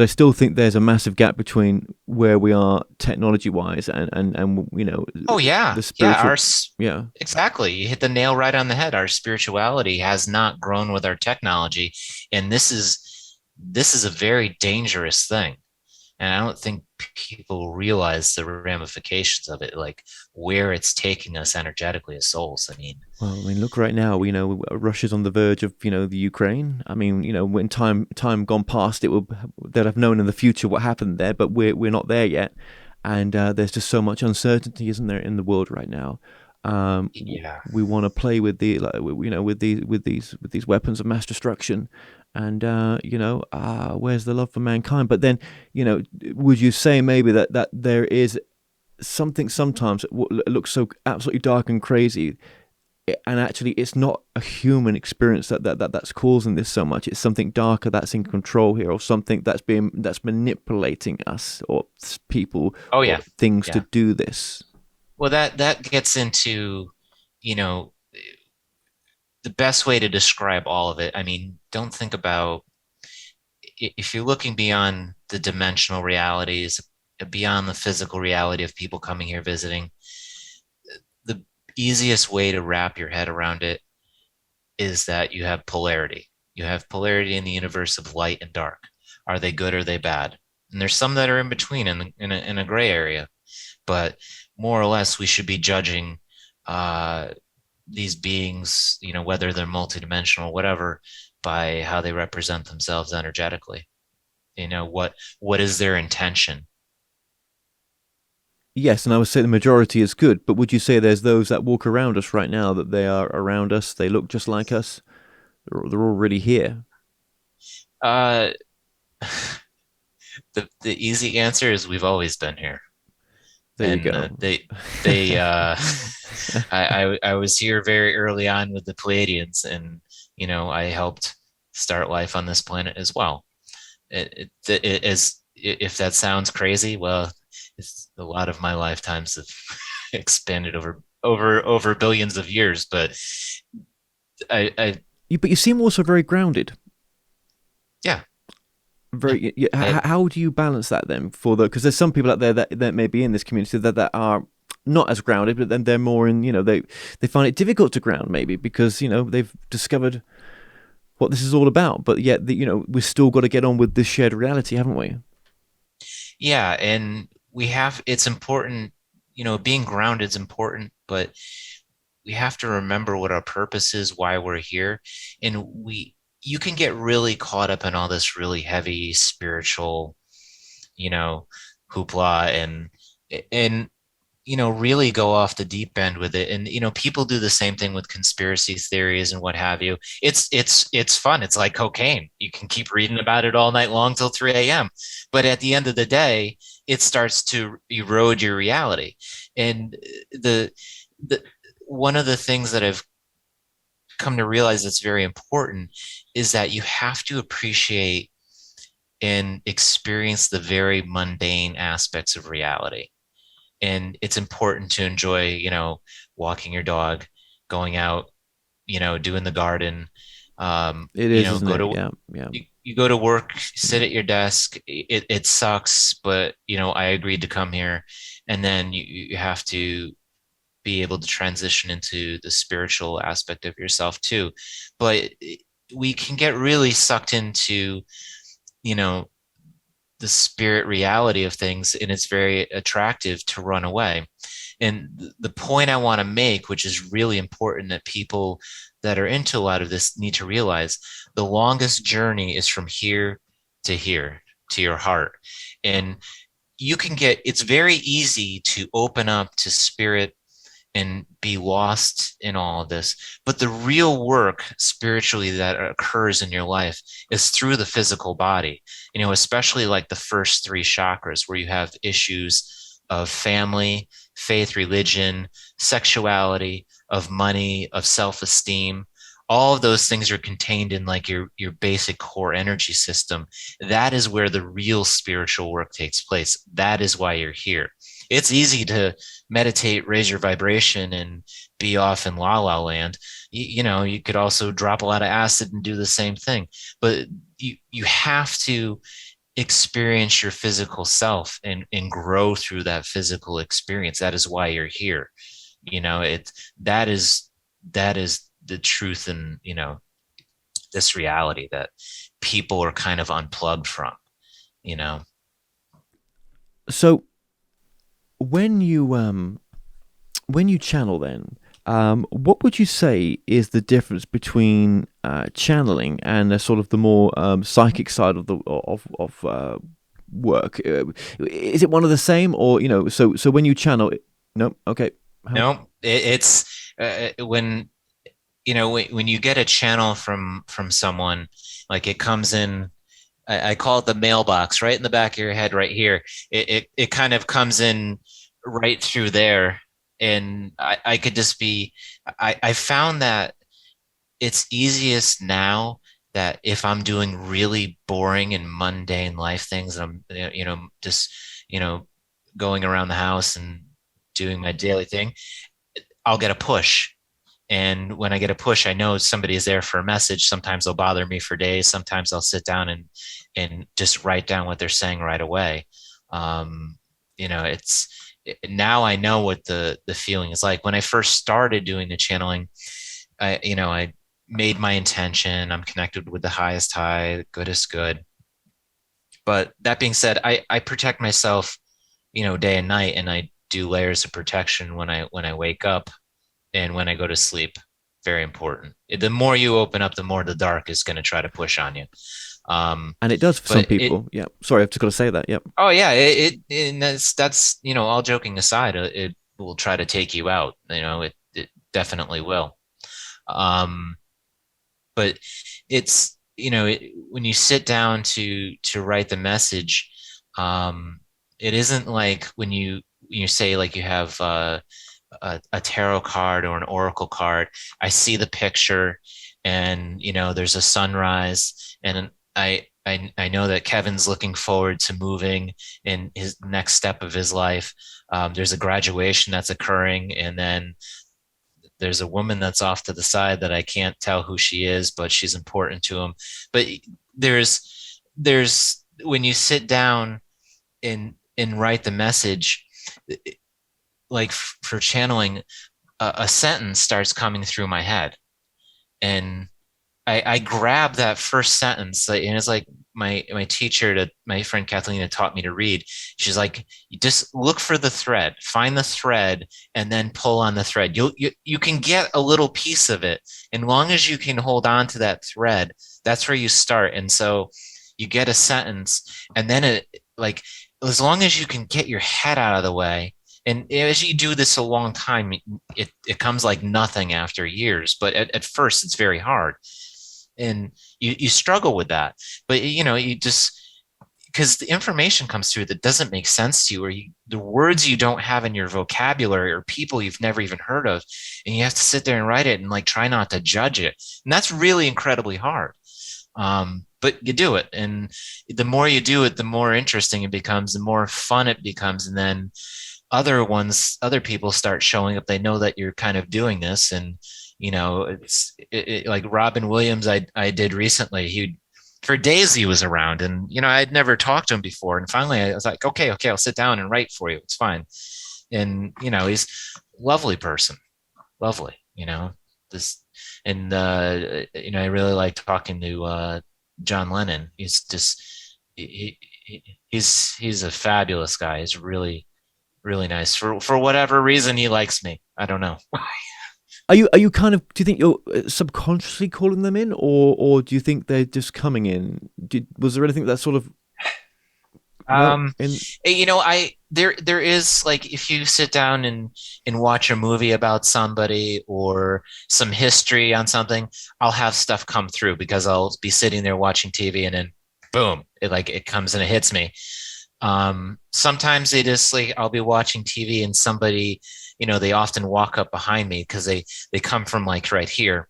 I still think there's a massive gap between where we are technology-wise and Oh yeah, the spiritual, exactly. You hit the nail right on the head. Our spirituality has not grown with our technology, and this is a very dangerous thing. And I don't think people realize the ramifications of it, like where it's taking us energetically as souls. I mean, look right now. Russia's on the verge of the Ukraine. I mean, when time gone past, they'd have known in the future what happened there, but we're not there yet. and there's just so much uncertainty, isn't there, in the world right now? Yeah. We want to play with the, like, with these weapons of mass destruction, and where's the love for mankind? But then, would you say maybe that there is something sometimes that looks so absolutely dark and crazy, and actually it's not a human experience that's causing this so much. It's something darker that's in control here, or something that's manipulating us, or people, Oh or yeah. things to Yeah. do this. Well, that gets into, you know, the best way to describe all of it. I mean, don't think about, if you're looking beyond the dimensional realities, beyond the physical reality of people coming here visiting, the easiest way to wrap your head around it is that you have polarity. You have polarity in the universe of light and dark. Are they good or are they bad? And there's some that are in between, in a gray area. But more or less, we should be judging uh, these beings, whether they're multidimensional, whatever, by how they represent themselves energetically. What is their intention? Yes, and I would say the majority is good, but would you say there's those that walk around us right now, that they are around us, they look just like us, they're already here? Uh, the easy answer is we've always been here, There you and go. they I was here very early on with the Pleiadians, and I helped start life on this planet as well. As if that sounds crazy, well, it's a lot of my lifetimes have expanded over billions of years, but I But you seem also very grounded. yeah, yeah. Very. Yeah, I, how do you balance that then? Because there's some people out there that may be in this community that are not as grounded, but then they're more in. They find it difficult to ground, maybe because they've discovered what this is all about. But yet, we've still got to get on with this shared reality, haven't we? yeah, and it's important, being grounded is important, but we have to remember what our purpose is, why we're here. And you can get really caught up in all this really heavy spiritual, you know, hoopla, and really go off the deep end with it. And people do the same thing with conspiracy theories and what have you. It's fun. It's like cocaine. You can keep reading about it all night long till 3 a.m. But at the end of the day, it starts to erode your reality. And the one of the things that I've come to realize that's very important is that you have to appreciate and experience the very mundane aspects of reality. And it's important to enjoy, walking your dog, going out, doing the garden, It is, isn't go it? to Yeah, yeah. you go to work, sit at your desk. It sucks, but I agreed to come here. And then you have to be able to transition into the spiritual aspect of yourself too. But we can get really sucked into, you know, the spirit reality of things, and it's very attractive to run away. And the point I want to make, which is really important that people that are into a lot of this need to realize, the longest journey is from here to your heart. And it's very easy to open up to spirit and be lost in all of this. But the real work spiritually that occurs in your life is through the physical body, especially like the first three chakras where you have issues of family, faith, religion, sexuality, of money, of self-esteem. All of those things are contained in like your basic core energy system. That is where the real spiritual work takes place. That is why you're here. It's easy to meditate, raise your vibration, and be off in la la land. You could also drop a lot of acid and do the same thing. But you have to experience your physical self and grow through that physical experience. That is why you're here. That is the truth, and this reality that people are kind of unplugged from. you know So when you channel, then what would you say is the difference between channeling and the sort of the more psychic side of work? Is it one of the same, or so when you channel? No, okay. No, it's when when you get a channel from someone, like it comes in. I call it the mailbox, right in the back of your head, right here. It kind of comes in right through there, and I could just be. I found that it's easiest now that if I'm doing really boring and mundane life things, and I'm just you know going around the house and doing my daily thing, I'll get a push. And when I get a push, I know somebody is there for a message. Sometimes they'll bother me for days. Sometimes I'll sit down and just write down what they're saying right away. Um, it's now I know what the feeling is like. When I first started doing the channeling, I made my intention. I'm connected with the highest high, goodest good. But that being said, I protect myself, day and night, and I do layers of protection when I wake up and when I go to sleep. Very important. The more you open up, the more the dark is going to try to push on you. And it does for some But it, people. Yeah. Sorry, I've just got to say that. Yep. oh yeah, and that's all joking aside, it will try to take you out. It definitely will. Um, but it's when you sit down to write the message, it isn't like when you say like you have a tarot card or an oracle card. I see the picture, and there's a sunrise, and I know that Kevin's looking forward to moving in his next step of his life. There's a graduation that's occurring, and then there's a woman that's off to the side that I can't tell who she is, but she's important to him. But there's when you sit down and write the message, like for channeling, a sentence starts coming through my head, and I grab that first sentence, and it's like my teacher, my friend Kathleen, taught me to read. She's like, you just look for the thread, find the thread, and then pull on the thread. You can get a little piece of it, and long as you can hold on to that thread, that's where you start. And so you get a sentence, and then like as long as you can get your head out of the way. And as you do this a long time, it comes like nothing after years. But at first, it's very hard, and you struggle with that. But you just, because the information comes through that doesn't make sense to you, or the words you don't have in your vocabulary, or people you've never even heard of, and you have to sit there and write it and like try not to judge it, and that's really incredibly hard. But you do it, and the more you do it, the more interesting it becomes, the more fun it becomes, and then other people start showing up. They know that you're kind of doing this, and it's like Robin Williams. I did recently. For days he was around, and I'd never talked to him before, and finally I was like, okay, I'll sit down and write for you. It's fine. And he's a lovely person, lovely. This, and I really like talking to John Lennon. He's just he's a fabulous guy. He's really nice. For whatever reason, he likes me. I don't know. Are you kind of? Do you think you're subconsciously calling them in, or do you think they're just coming in? Was there anything that sort of? There is, like, if you sit down and watch a movie about somebody or some history on something, I'll have stuff come through because I'll be sitting there watching TV, and then boom, it comes and it hits me. Sometimes they just, like, I'll be watching TV and somebody, they often walk up behind me because they come from like right here.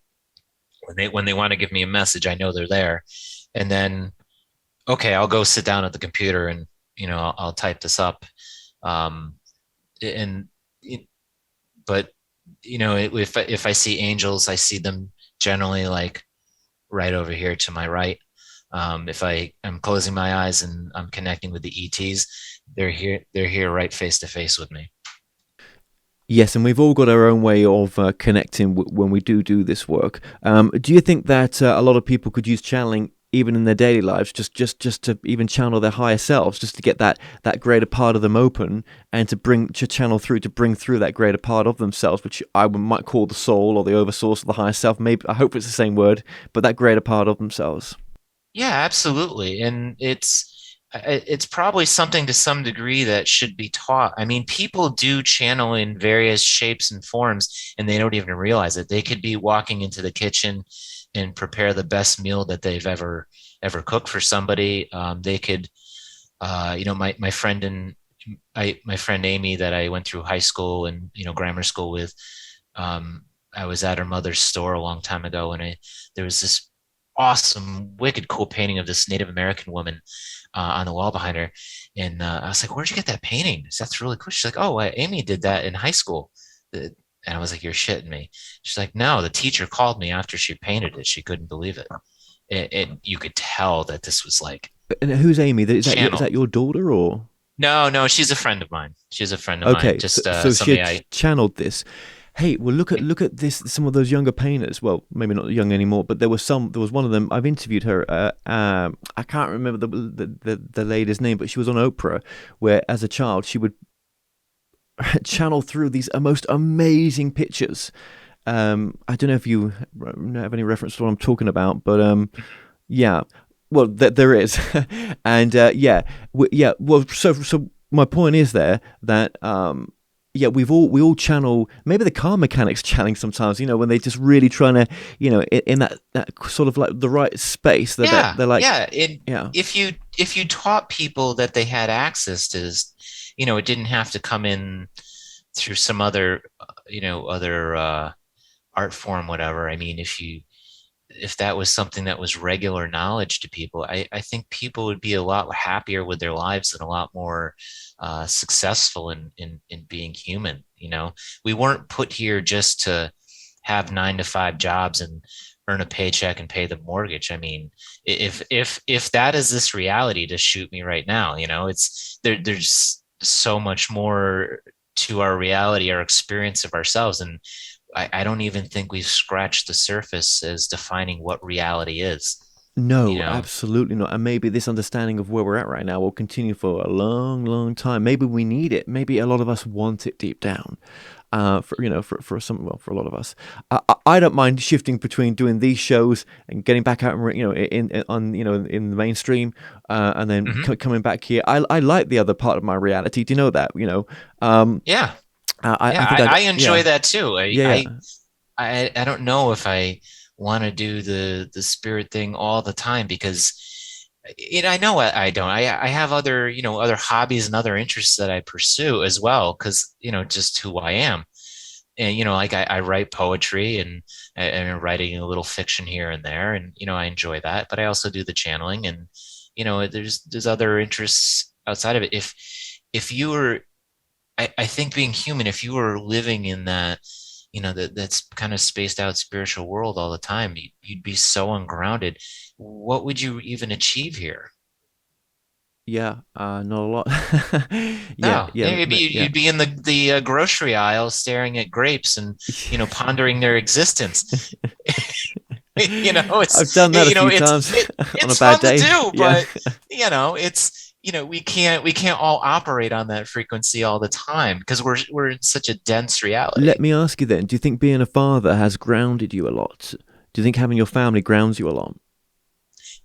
When they want to give me a message, I know they're there. And then, okay, I'll go sit down at the computer and, I'll type this up. And, but, if I see angels, I see them generally like right over here to my right. If I'm closing my eyes and I'm connecting with the ETs, they're here right face to face with me. Yes, and we've all got our own way of connecting when we do this work. Do you think that a lot of people could use channeling even in their daily lives, just to even channel their higher selves, just to get that greater part of them open, and to channel through, to bring through that greater part of themselves, which I might call the soul or the oversource or the higher self. Maybe, I hope it's the same word, but that greater part of themselves. Yeah, absolutely. And it's, it's probably something to some degree that should be taught. I mean, people do channel in various shapes and forms, and they don't even realize it. They could be walking into the kitchen and prepare the best meal that they've ever cooked for somebody. They could, my friend and my friend Amy that I went through high school and grammar school with. I was at her mother's store a long time ago, and there was this awesome, wicked cool painting of this Native American woman on the wall behind her. And I was like, "Where'd you get that painting? That's really cool." She's like, "Oh, Amy did that in high school." And I was like, "You're shitting me." She's like, "No, the teacher called me after she painted it. She couldn't believe it. You could tell that this was like And who's Amy? Is that channeled." your daughter or? No, no, she's a friend of mine. She's a friend of mine. Okay, Just so she somebody had I. channeled this. Hey, well, look at this. Some of those younger painters. Well, maybe not young anymore, but there was some. There was one of them. I've interviewed her. I can't remember the lady's name, but she was on Oprah, where as a child she would channel through these most amazing pictures. I don't know if you have any reference to what I'm talking about, but yeah. Well, there is, and yeah. Well, so my point is there that yeah, we all channel. Maybe the car mechanics channeling sometimes. When they're just really trying to, in that sort of like the right space. Yeah, They're like, yeah. yeah, If you taught people that they had access to this, it didn't have to come in through some other art form, whatever. I mean, if that was something that was regular knowledge to people, I think people would be a lot happier with their lives and a lot more successful in being human. We weren't put here just to have 9 to 5 jobs and earn a paycheck and pay the mortgage. I mean, if that is this reality, to shoot me right now. There's so much more to our reality, our experience of ourselves, and I don't even think we've scratched the surface as defining what reality is. You no, know? absolutely not. And maybe this understanding of where we're at right now will continue for a long, long time. Maybe we need it. Maybe a lot of us want it deep down. For some, well, for a lot of us, I don't mind shifting between doing these shows and getting back out, and in the mainstream, and then Hmm. coming back here. I like the other part of my reality. Do you know that? Yeah, I yeah, think I yeah, enjoy that too. yeah, yeah. I don't know if I want to do the spirit thing all the time because I know I don't. I have other hobbies and other interests that I pursue as well because just who I am. And like I write poetry and I'm writing a little fiction here and there, and I enjoy that. But I also do the channeling, and there's other interests outside of it. If you were, I think being human, if you were living in that, that's kind of spaced out spiritual world all the time, you'd be so ungrounded. What would you even achieve here? Yeah, not a lot. Yeah, No, yeah, maybe yeah. you'd be in the grocery aisle staring at grapes and pondering their existence. I've It's done that a few times on a it's bad fun to day. do, Yeah. but it's we can't all operate on that frequency all the time because we're in such a dense Let reality. me ask you then, do you think being a father has grounded you a lot? Do you think having your family grounds you a lot?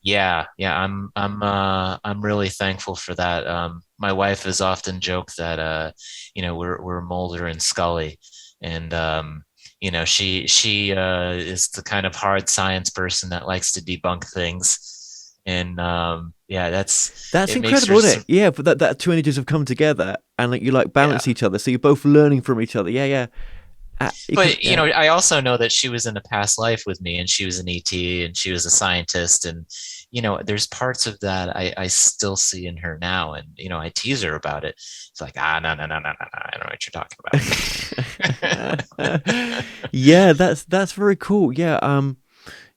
Yeah, yeah, I'm really thankful for that. My wife has often joked that we're Mulder and Scully, and she is the kind of hard science person that likes to debunk things, and yeah, That's it makes her. incredible, isn't it? Yeah, but that two energies have come together and like you like Yeah. balance each other, so you're both learning from each other. Yeah, yeah. But Yeah. I also know that she was in a past life with me, and she was an ET, and she was a scientist, and there's parts of that I still see in her now, and I tease her about it. It's like, no, no, no, no, no, no, I don't know what you're talking about. Yeah, that's very cool. Yeah,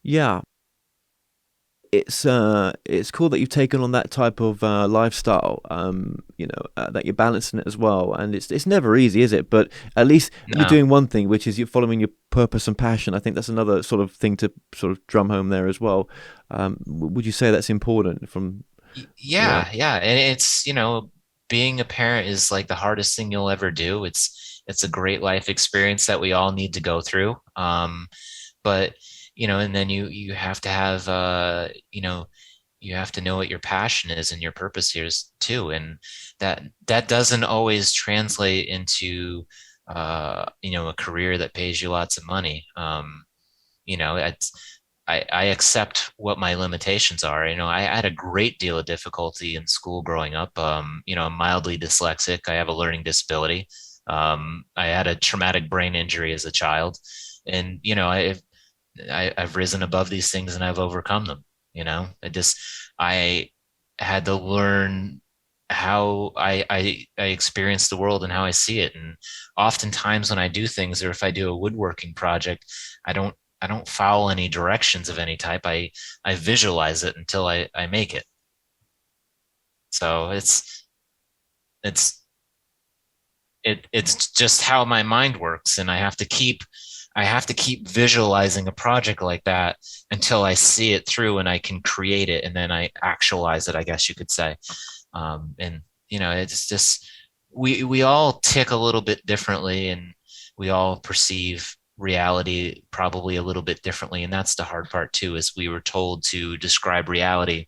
yeah. It's cool that you've taken on that type of lifestyle. That you're balancing it as well, and it's never easy, is it? But at least you're No. doing one thing, which is you're following your purpose and passion. I think that's another sort of thing to sort of drum home there as well. Would you say that's important? Yeah, Yeah, yeah, and it's being a parent is like the hardest thing you'll ever do. It's a great life experience that we all need to go through. But and then you have to have you have to know what your passion is and your purpose here is too. And that doesn't always translate into a career that pays you lots of money. It's I accept what my limitations are. I had a great deal of difficulty in school growing up. I'm mildly dyslexic. I have a learning disability. I had a traumatic brain injury as a child, and I've risen above these things and I've overcome them. I had to learn how I experience the world and how I see it. And oftentimes when I do things, or if I do a woodworking project, I don't I don't follow any directions of any type. I visualize it until I make it. So it's it's just how my mind works, and I have to keep visualizing a project like that until I see it through and I can create it, and then I actualize it, I guess you could say. And it's just we all tick a little bit differently, and we all perceive reality probably a little bit differently, and that's the hard part too. Is we were told to describe reality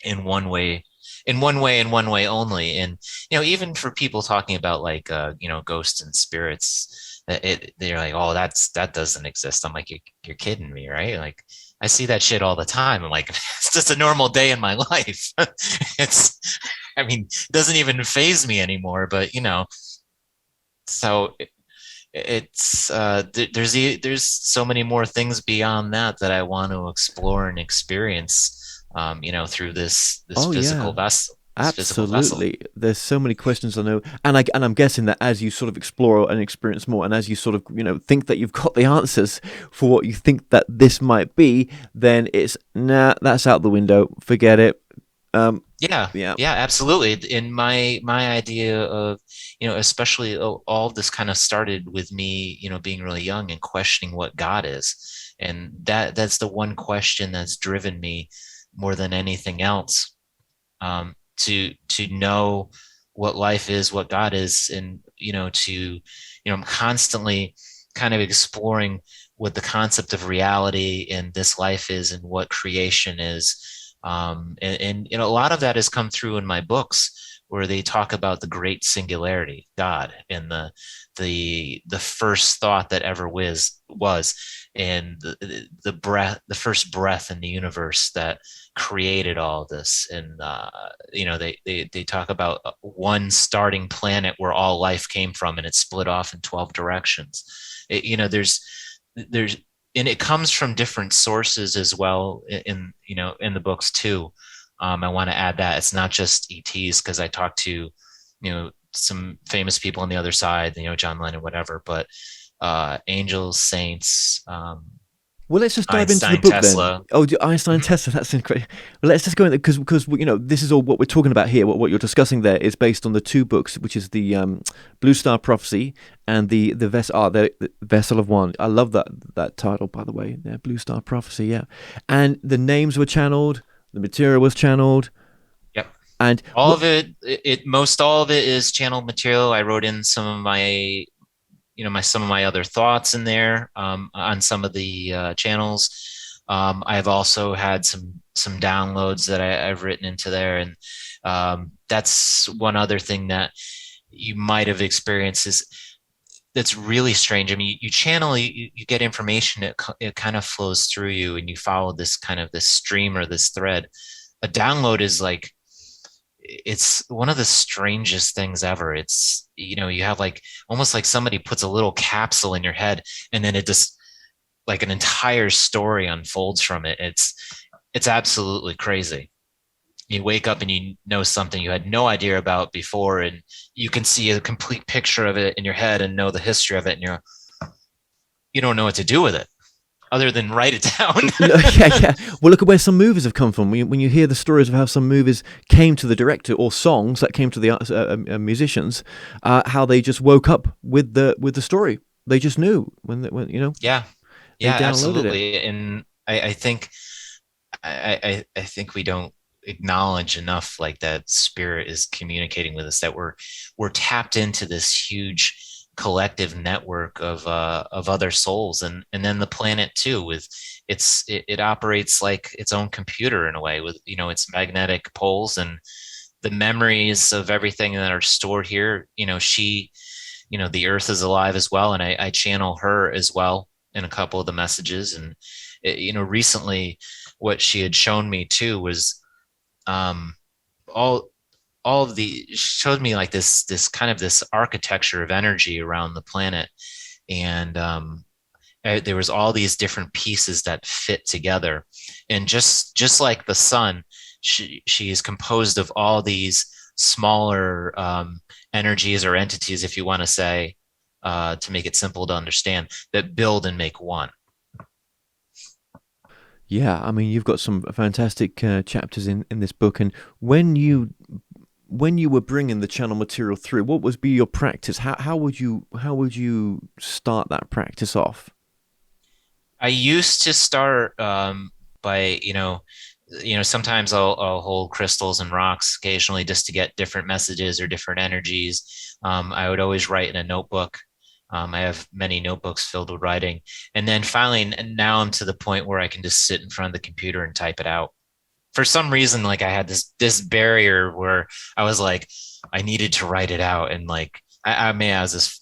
in one way, in one way only. And even for people talking about like ghosts and spirits, they're like, oh, that doesn't exist. I'm like, you're kidding me, right? Like, I see that shit all the time. I'm like, it's just a normal day in my life. it's I mean, it doesn't even phase me anymore. But so it's there's so many more things beyond that I want to explore and experience, through this Oh physical yeah. vessel, this physical vessel. Absolutely. There's so many questions I know, and I'm guessing that as you sort of explore and experience more, and as you sort of think that you've got the answers for what you think that this might be, then it's nah, that's out the window. Forget it. Yeah, Yeah. yeah, absolutely. In my idea of, especially all of this kind of started with me, being really young and questioning what God is. And that's the one question that's driven me more than anything else, to know what life is, what God is, and I'm constantly kind of exploring what the concept of reality and this life is and what creation is. And a lot of that has come through in my books, where they talk about the great singularity, God, and the first thought that ever was, and the first breath in the universe that created all this. And they talk about one starting planet where all life came from, and it split off in 12 directions. There's and it comes from different sources as well, in the books too. I want to add that it's not just ETs, because I talked to some famous people on the other side, John Lennon, whatever, but angels, saints, Well, let's just dive into the Einstein, book then. Tesla. Oh, Einstein Mhm. Tesla, that's incredible. Well, let's just go in there because this is all what we're talking about here. What you're discussing there is based on the two books, which is the Blue Star Prophecy and the Vessel of One. I love that title, by the way. Yeah, Blue Star Prophecy. Yeah, and the names were channeled, the material was channeled, Yep. and All what? of most all of it is channeled material. I wrote in some of my other thoughts in there, on some of the channels. I've also had some downloads that I've written into there, and that's one other thing that you might have experienced is that's really strange. I mean, you channel, you get information, it kind of flows through you, and you follow this kind of this stream or this thread. A download is like, it's one of the strangest things ever. It's, you have like almost like somebody puts a little capsule in your head, and then it just, like, an entire story unfolds from it. It's absolutely crazy. You wake up and you know something you had no idea about before, and you can see a complete picture of it in your head and know the history of it, and you don't know what to do with it other than write it down. Yeah, yeah. Well, look at where some movies have come from. When you hear the stories of how some movies came to the director, or songs that came to the musicians, how they just woke up with the story. They just knew when Yeah, they yeah, downloaded it. absolutely. And I think we don't acknowledge enough, like, that spirit is communicating with us, that we're tapped into this huge collective network of other souls, and then the planet too, with it operates like its own computer in a way, with its magnetic poles and the memories of everything that are stored here. The earth is alive as well, and I channel her as well in a couple of the messages. And recently what she had shown me too was um all all of the showed me like this kind of this architecture of energy around the planet. And there was all these different pieces that fit together, and just like the sun, she is composed of all these smaller energies or entities, if you want to say, to make it simple to understand, that build and make one. Yeah, I mean, you've got some fantastic chapters in this book. And when you were bringing the channel material through, what would be your practice? How would you start that practice off? I used to start by sometimes I'll hold crystals and rocks occasionally just to get different messages or different energies. I would always write in a notebook. I have many notebooks filled with writing. And then finally, now I'm to the point where I can just sit in front of the computer and type it out. For some reason, like I had this barrier where I was like, I needed to write it out. And like, I mean,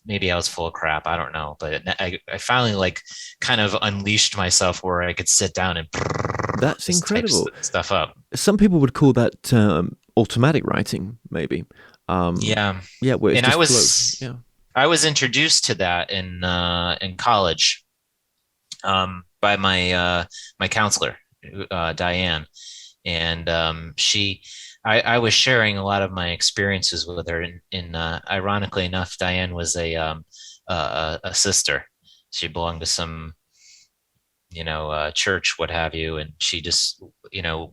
maybe I was full of crap. I don't know. But I finally like kind of unleashed myself where I could sit down and That's just type incredible. stuff up. Some people would call that automatic writing, maybe. Yeah. Yeah, where it's And just flow. Yeah. I was introduced to that in college by my counselor, Diane. And I was sharing a lot of my experiences with her. And ironically enough, Diane was a sister. She belonged to some church, what have you, and she just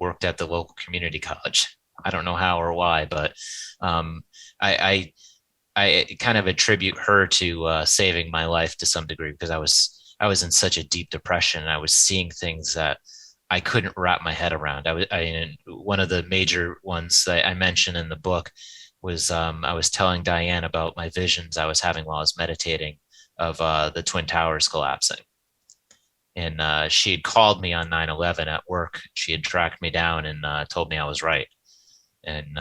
worked at the local community college. I don't know how or why, but I kind of attribute her to saving my life to some degree, because I was in such a deep depression, and I was seeing things that I couldn't wrap my head around. One of the major ones that I mentioned in the book was I was telling Diane about my visions I was having while I was meditating of the Twin Towers collapsing. And she had called me on 9/11 at work. She had tracked me down and told me I was right. And,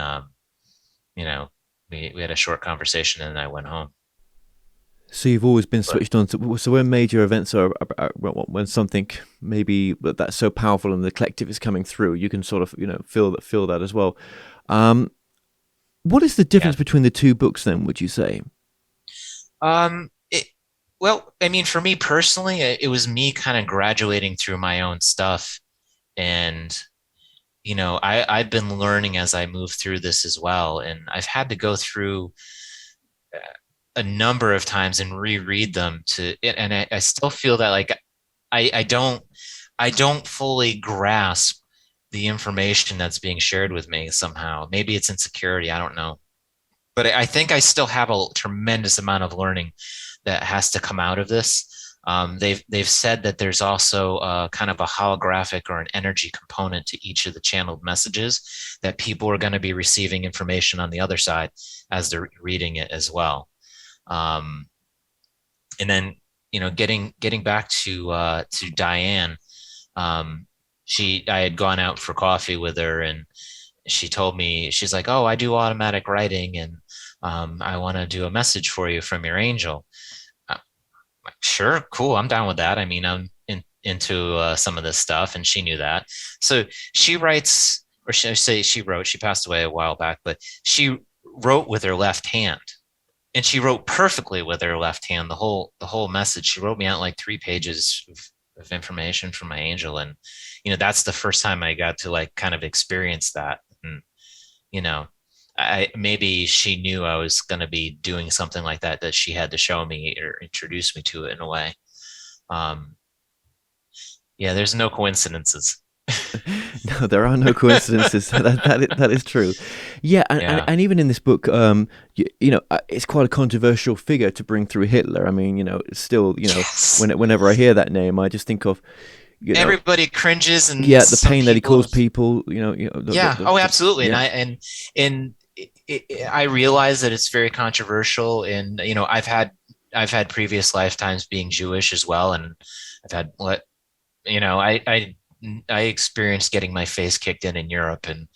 we had a short conversation, and then I went home. So you've always been switched on. So when major events are, when something maybe that's so powerful and the collective is coming through, you can sort of feel that as well. What is the difference between the two books then, would you say? Well, I mean, for me personally, it was me kind of graduating through my own stuff. And, I've been learning as I move through this as well. And I've had to go through a number of times and reread them and I still feel that like I don't fully grasp the information that's being shared with me somehow. Maybe it's insecurity, I don't know. But I think I still have a tremendous amount of learning that has to come out of this. They've said that there's also kind of a holographic or an energy component to each of the channeled messages, that people are going to be receiving information on the other side as they're reading it as well. And then, getting back to Diane, I had gone out for coffee with her, and she told me, she's like, "Oh, I do automatic writing, and I want to do a message for you from your angel." Like, sure, cool, I'm down with that. I mean, I'm into some of this stuff, and she knew that. So she writes, or should I say she wrote, she passed away a while back, but she wrote with her left hand. And she wrote perfectly with her left hand, the whole message. She wrote me out like 3 pages of information from my angel. And, that's the first time I got to like kind of experience that. And, maybe she knew I was going to be doing something like that she had to show me or introduce me to it in a way. Yeah, there's no coincidences. No, there are no coincidences. That is true. Yeah, and even in this book, it's quite a controversial figure to bring through Hitler. I mean, still, Yes. whenever I hear that name, I just think of, everybody cringes, and the pain that he caused people. Absolutely. Yeah. And I realize that it's very controversial, and I've had I've had previous lifetimes being Jewish as well, and I've had what you know I experienced getting my face kicked in Europe, and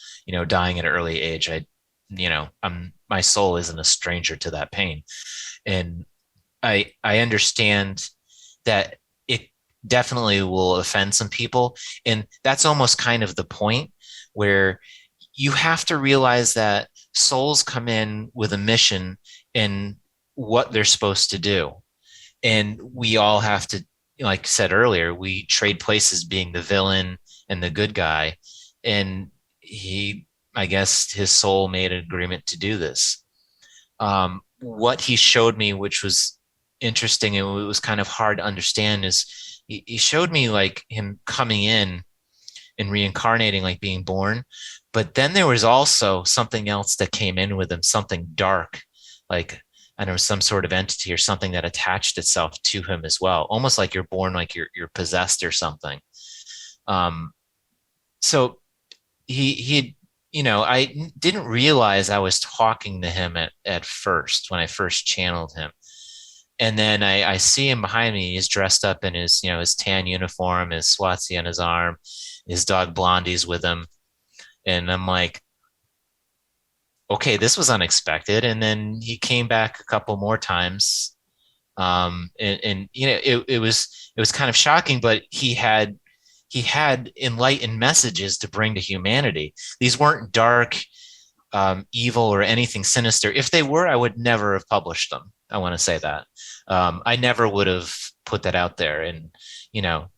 dying at an early age. I'm my soul isn't a stranger to that pain, and I understand that it definitely will offend some people, and that's almost kind of the point where you have to realize that souls come in with a mission and what they're supposed to do, and we all have to, like I said earlier, we trade places being the villain and the good guy, and he, I guess his soul made an agreement to do this. What he showed me, which was interesting and it was kind of hard to understand, is he showed me like him coming in and reincarnating, like being born. But then there was also something else that came in with him, something dark, like I don't know, some sort of entity or something that attached itself to him as well, almost like you're born, like you're possessed or something. Um, so he I didn't realize I was talking to him at first when I first channeled him. And then I see him behind me. He's dressed up in his, his tan uniform, his Swazi on his arm, his dog Blondie's with him. And I'm like, okay, this was unexpected. And then he came back a couple more times. And it was kind of shocking, but he had enlightened messages to bring to humanity. These weren't dark, evil or anything sinister. If they were, I would never have published them. I want to say that. I never would have put that out there. And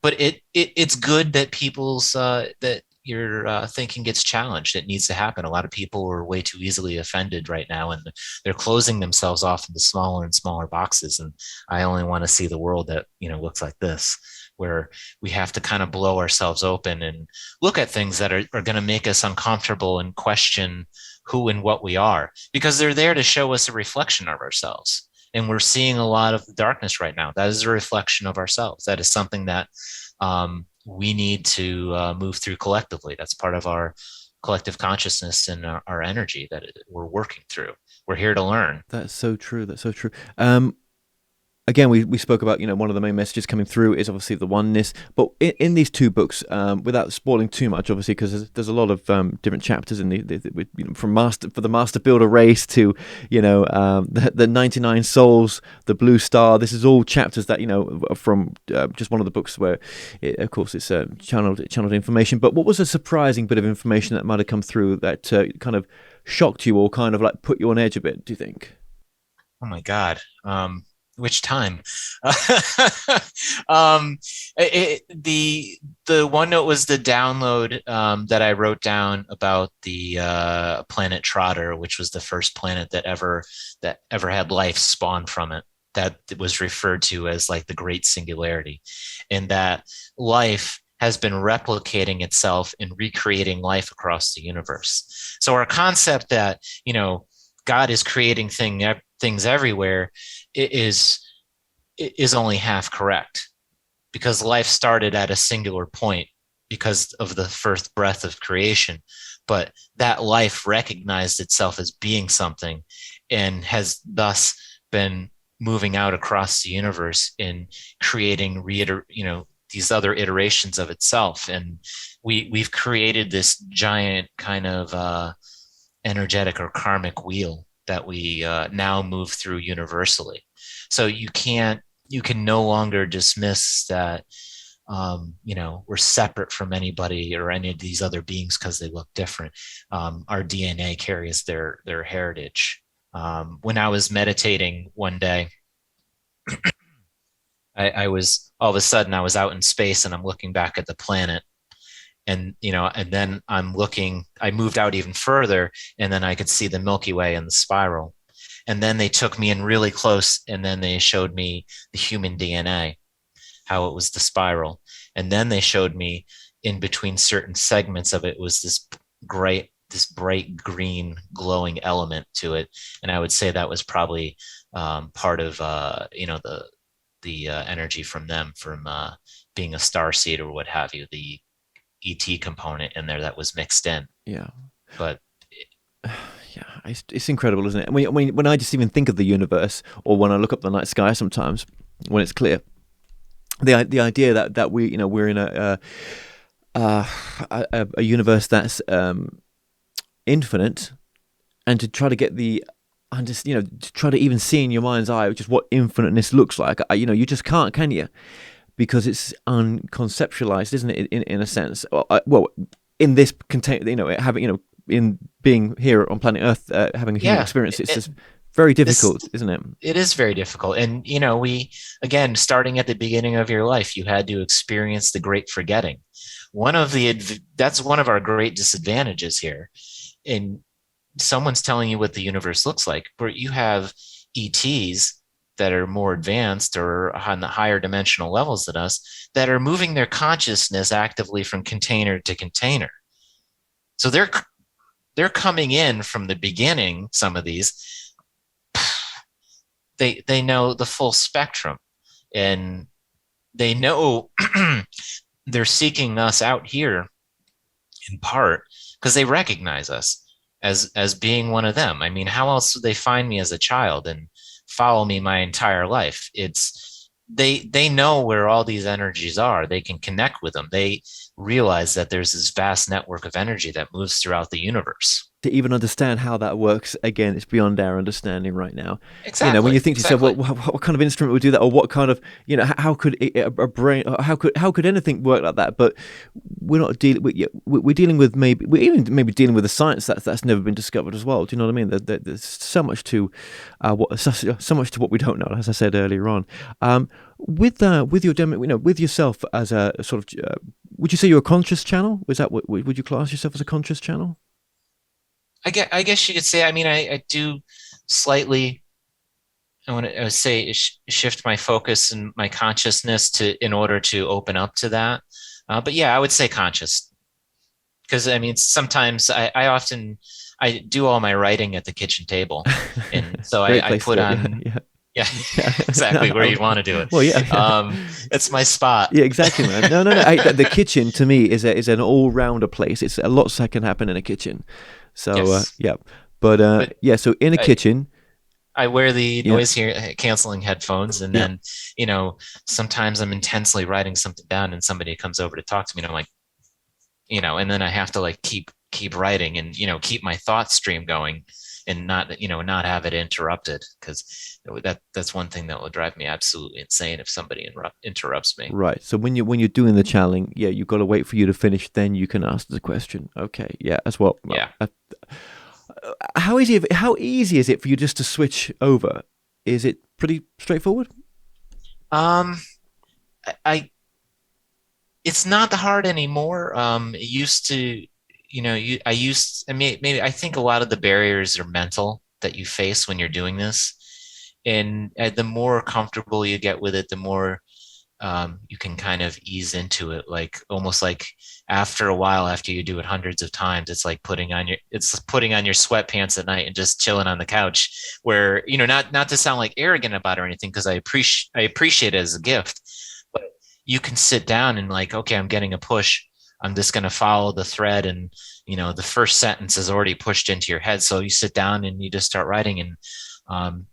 but it's good that people's that your thinking gets challenged. It needs to happen. A lot of people are way too easily offended right now, and they're closing themselves off into smaller and smaller boxes. And I only want to see the world that looks like this, where we have to kind of blow ourselves open and look at things that are going to make us uncomfortable and question who and what we are, because they're there to show us a reflection of ourselves. And we're seeing a lot of the darkness right now. That is a reflection of ourselves. That is something that we need to move through collectively. That's part of our collective consciousness and our energy that we're working through. We're here to learn. That's so true. That's so true. Again, we spoke about, one of the main messages coming through is obviously the oneness. But in these two books, without spoiling too much, obviously, because there's a lot of different chapters in from the Master Builder race to the 99 souls, the Blue Star. This is all chapters that from just one of the books where, of course, it's channeled information. But what was a surprising bit of information that might have come through that kind of shocked you or kind of like put you on edge a bit? Do you think? Oh my God. Which time? um, the OneNote was the download that I wrote down about the planet Trotter, which was the first planet that ever had life spawn from it. That was referred to as like the Great Singularity, and that life has been replicating itself and recreating life across the universe. So our concept that God is creating things everywhere is only half correct, because life started at a singular point because of the first breath of creation, but that life recognized itself as being something and has thus been moving out across the universe and creating these other iterations of itself. And we've created this giant kind of energetic or karmic wheel that we now move through universally. So you can no longer dismiss that we're separate from anybody or any of these other beings because they look different. Our DNA carries their heritage. When I was meditating one day, I was all of a sudden I was out in space and I'm looking back at the planet, and then I moved out even further, and then I could see the Milky Way and the spiral. And then they took me in really close, and then they showed me the human DNA, how it was the spiral. And then they showed me in between certain segments of it was this bright green glowing element to it. And I would say that was probably part of the energy from them, from being a starseed or what have you, the ET component in there that was mixed in. Yeah. But Yeah, it's incredible, isn't it? When I just even think of the universe, or when I look up the night sky, sometimes when it's clear, the idea that we, we're in a universe that's infinite, and to try to get and just to try to even see in your mind's eye just what infiniteness looks like, you just can't, can you? Because it's unconceptualized, isn't it? In a sense, well, in this contain, having in being here on planet Earth, having a human Yeah, experience, it's just very this difficult, isn't it? it is very difficult. And we, again, starting at the beginning of your life, you had to experience the great forgetting. That's one of our great disadvantages here. And someone's telling you what the universe looks like, where you have ETs that are more advanced or on the higher dimensional levels than us, that are moving their consciousness actively from container to container. So they're coming in from the beginning. Some of these, they know the full spectrum, and they know they're seeking us out here in part because they recognize us as being one of them. I mean, how else would they find me as a child and follow me my entire life? It's they know where all these energies are. They can connect with them. They realize that there's this vast network of energy that moves throughout the universe. To even understand how that works, again, it's beyond our understanding right now. When Exactly. you think to yourself, well, what kind of instrument would do that, or what kind of, how could a brain, how could anything work like that? But we're not dealing. We're dealing with we're even maybe dealing with a science that's never been discovered as well. Do you know what I mean? There's so much to so much to what we don't know, as I said earlier on. With your demo, with yourself as a sort of, would you say you're a conscious channel? Was that what would you class yourself as a conscious channel? I guess you could say. I mean, I do slightly. I would say shift my focus and my consciousness in order to open up to that. But yeah, I would say conscious, because I mean, sometimes I do all my writing at the kitchen table, and so Great I place put to do it. on. Yeah, Yeah, yeah. exactly where you'd want to do it. Well, yeah, yeah. It's my spot. Yeah, exactly, man. No. The kitchen to me is an all-rounder place. It's a lot that can happen in a kitchen. So Yes, yeah, but yeah. So in a I, kitchen, I wear the yeah, noise canceling headphones, and yeah. then you know sometimes I'm intensely writing something down, and somebody comes over to talk to me, and I'm like, and then I have to like keep writing and keep my thought stream going, and not have it interrupted, because that's one thing that will drive me absolutely insane if somebody interrupts me. Right. So when you're doing the channeling, yeah, you've got to wait for you to finish, then you can ask the question. Okay. Yeah. As well. Yeah. How easy is it for you just to switch over? Is it pretty straightforward? Um, I It's not that hard anymore. It used to, I mean, maybe I think a lot of the barriers are mental that you face when you're doing this. And the more comfortable you get with it, the more you can kind of ease into it. Like almost like after a while, after you do it hundreds of times, it's putting on your sweatpants at night and just chilling on the couch. Where not to sound like arrogant about it or anything, because I appreciate it as a gift, but you can sit down and like, okay, I'm getting a push. I'm just going to follow the thread, and the first sentence is already pushed into your head. So you sit down and you just start writing, and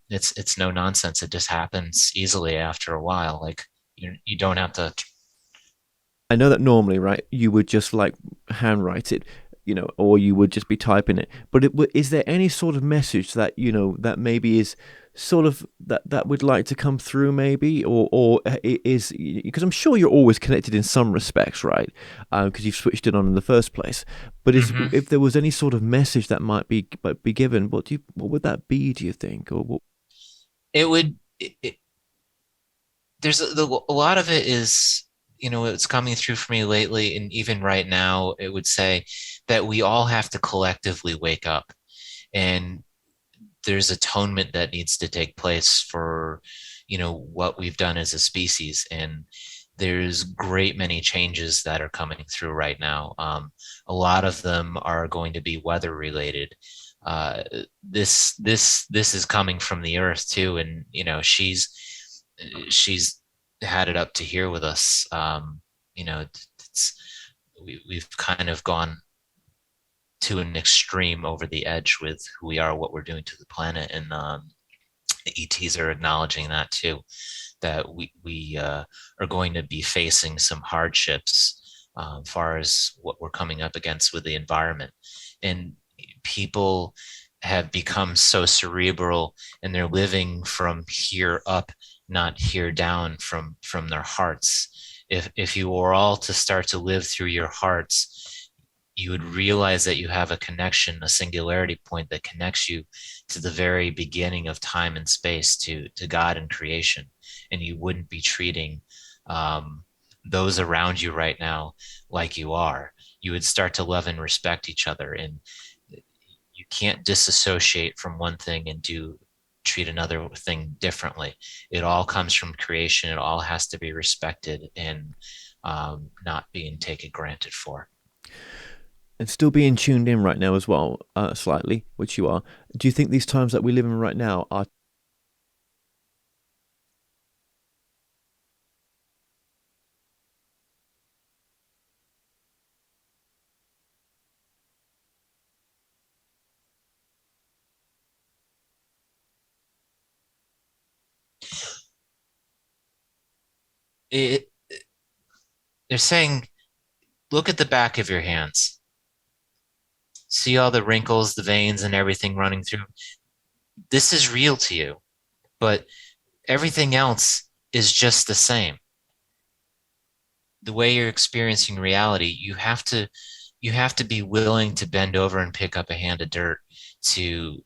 it's no nonsense. It just happens easily after a while. Like you don't have to. I know that normally, right, you would just like handwrite it, or you would just be typing it. But is there any sort of message that that maybe is sort of that would like to come through, maybe, or is, because I'm sure you're always connected in some respects, right? Because you've switched it on in the first place. But Mhm. if there was any sort of message that might be given, what would that be? Do you think, or what? It would. There's a lot of it is, it's coming through for me lately, and even right now, it would say that we all have to collectively wake up, and there's atonement that needs to take place for what we've done as a species. And there's great many changes that are coming through right now. A lot of them are going to be weather related. uh, this is coming from the earth too, and she's had it up to here with us. It's we've kind of gone to an extreme over the edge with who we are, what we're doing to the planet. And the ETs are acknowledging that too, that we are going to be facing some hardships as far as what we're coming up against with the environment. And people have become so cerebral, and they're living from here up, not here down, from their hearts. If you were all to start to live through your hearts, you would realize that you have a connection, a singularity point that connects you to the very beginning of time and space, to God and creation. And you wouldn't be treating those around you right now like you are. You would start to love and respect each other. And you can't disassociate from one thing and treat another thing differently. It all comes from creation. It all has to be respected and not being taken granted for. And still being tuned in right now as well, slightly, which you are. Do you think these times that we live in right now are It, they're saying, look at the back of your hands. See all the wrinkles, the veins, and everything running through. This is real to you, but everything else is just the same. The way you're experiencing reality, you have to be willing to bend over and pick up a hand of dirt to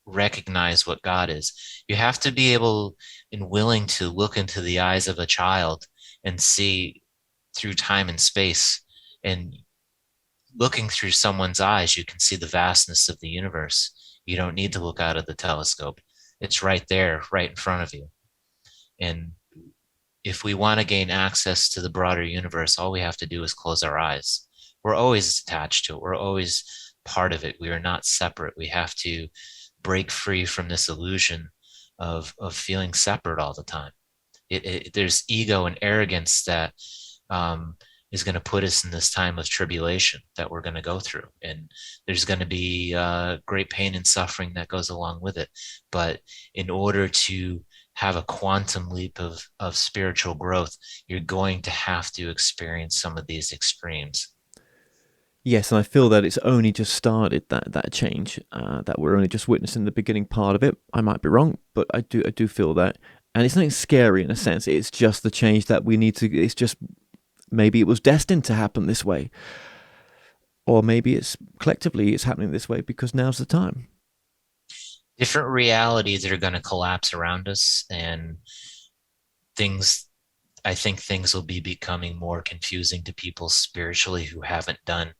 recognize what God is. You have to be able and willing to look into the eyes of a child and see through time and space. And looking through someone's eyes, you can see the vastness of the universe. You don't need to look out of the telescope. It's right there, right in front of you. And if we want to gain access to the broader universe, all we have to do is close our eyes. We're always attached to it. We're always part of it. We are not separate. We have to break free from this illusion of feeling separate all the time. There's ego and arrogance that is going to put us in this time of tribulation that we're going to go through. And there's going to be great pain and suffering that goes along with it. But in order to have a quantum leap of spiritual growth, you're going to have to experience some of these extremes. Yes, and I feel that it's only just started, that change, that we're only just witnessing the beginning part of it. I might be wrong, but I do feel that. And it's nothing scary in a sense. It's just the change that we need to, it's just, maybe it was destined to happen this way. Or maybe it's collectively it's happening this way because now's the time. Different realities that are going to collapse around us, and I think things will be becoming more confusing to people spiritually who haven't done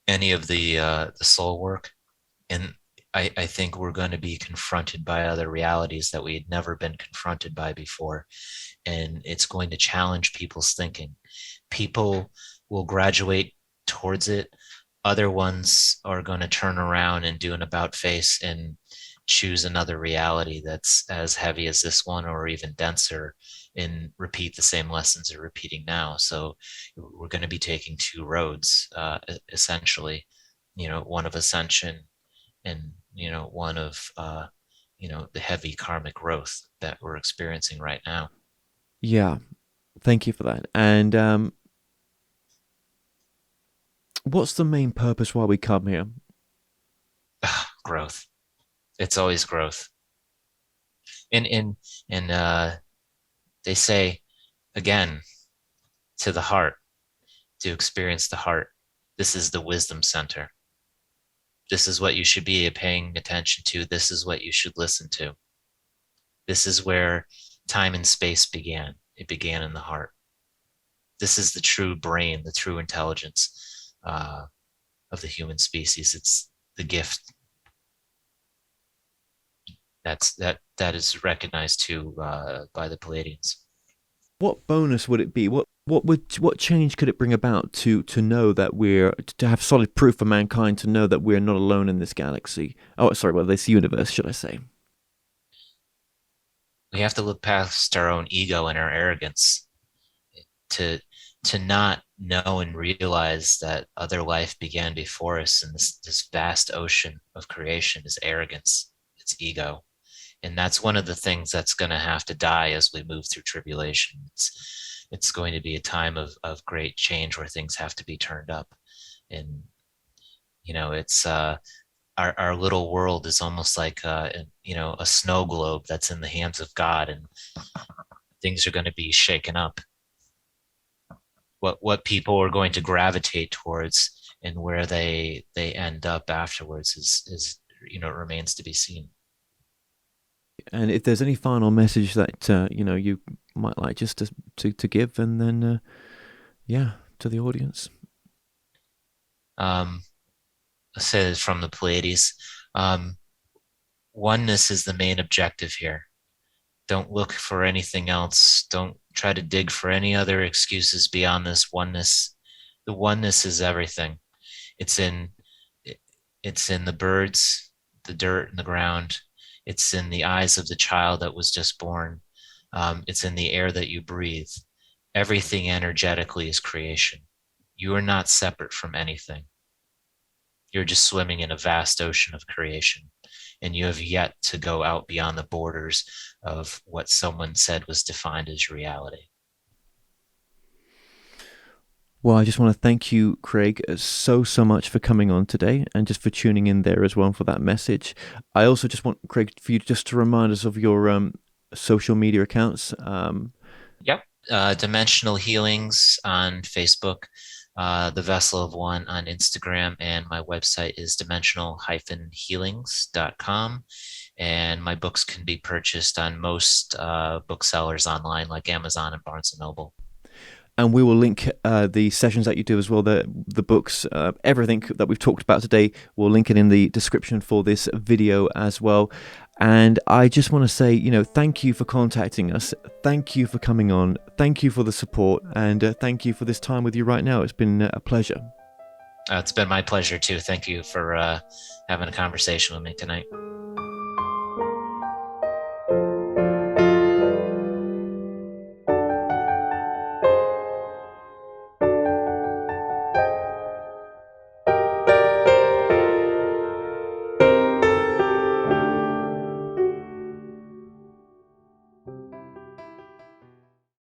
any of the soul work. And I think we're going to be confronted by other realities that we had never been confronted by before. And it's going to challenge people's thinking. People will graduate towards it. Other ones are going to turn around and do an about face and choose another reality that's as heavy as this one or even denser, and repeat the same lessons they're repeating now. So we're going to be taking two roads, essentially, one of ascension and, one of, the heavy karmic growth that we're experiencing right now. Yeah, thank you for that. And what's the main purpose why we come here? Growth. It's always growth. And they say, again, to the heart, to experience the heart. This is the wisdom center. This is what you should be paying attention to. This is what you should listen to. This is where time and space began. It began in the heart. This is the true brain, the true intelligence of the human species. It's the gift that is recognized too by the Pleiadians. What bonus would it be? What change could it bring about to know that to have solid proof for mankind to know that we're not alone in this galaxy? Oh, sorry, well, this universe, should I say? We have to look past our own ego and our arrogance to not know and realize that other life began before us, and this vast ocean of creation is arrogance, it's ego. And that's one of the things that's going to have to die as we move through tribulation. It's going to be a time of great change where things have to be turned up. And, it's our little world is almost like, a snow globe that's in the hands of God, and things are going to be shaken up. What people are going to gravitate towards and where they end up afterwards is remains to be seen. And if there's any final message that you might like just to give, and then to the audience. I say this from the Pleiades. Oneness is the main objective here. Don't look for anything else. Don't try to dig for any other excuses beyond this oneness. The oneness is everything. It's in the birds, the dirt, and the ground. It's in the eyes of the child that was just born. It's in the air that you breathe. Everything energetically is creation. You are not separate from anything. You're just swimming in a vast ocean of creation, and you have yet to go out beyond the borders of what someone said was defined as reality. Well, I just want to thank you, Craig, so much for coming on today, and just for tuning in there as well for that message. I also just want, Craig, for you just to remind us of your social media accounts. Yep. Dimensional Healings on Facebook, The Vessel of One on Instagram, and my website is dimensional-healings.com. And my books can be purchased on most booksellers online, like Amazon and Barnes & Noble. And we will link the sessions that you do as well, the books, everything that we've talked about today. We'll link it in the description for this video as well. And I just want to say, thank you for contacting us. Thank you for coming on. Thank you for the support. And thank you for this time with you right now. It's been a pleasure. It's been my pleasure too. Thank you for having a conversation with me tonight.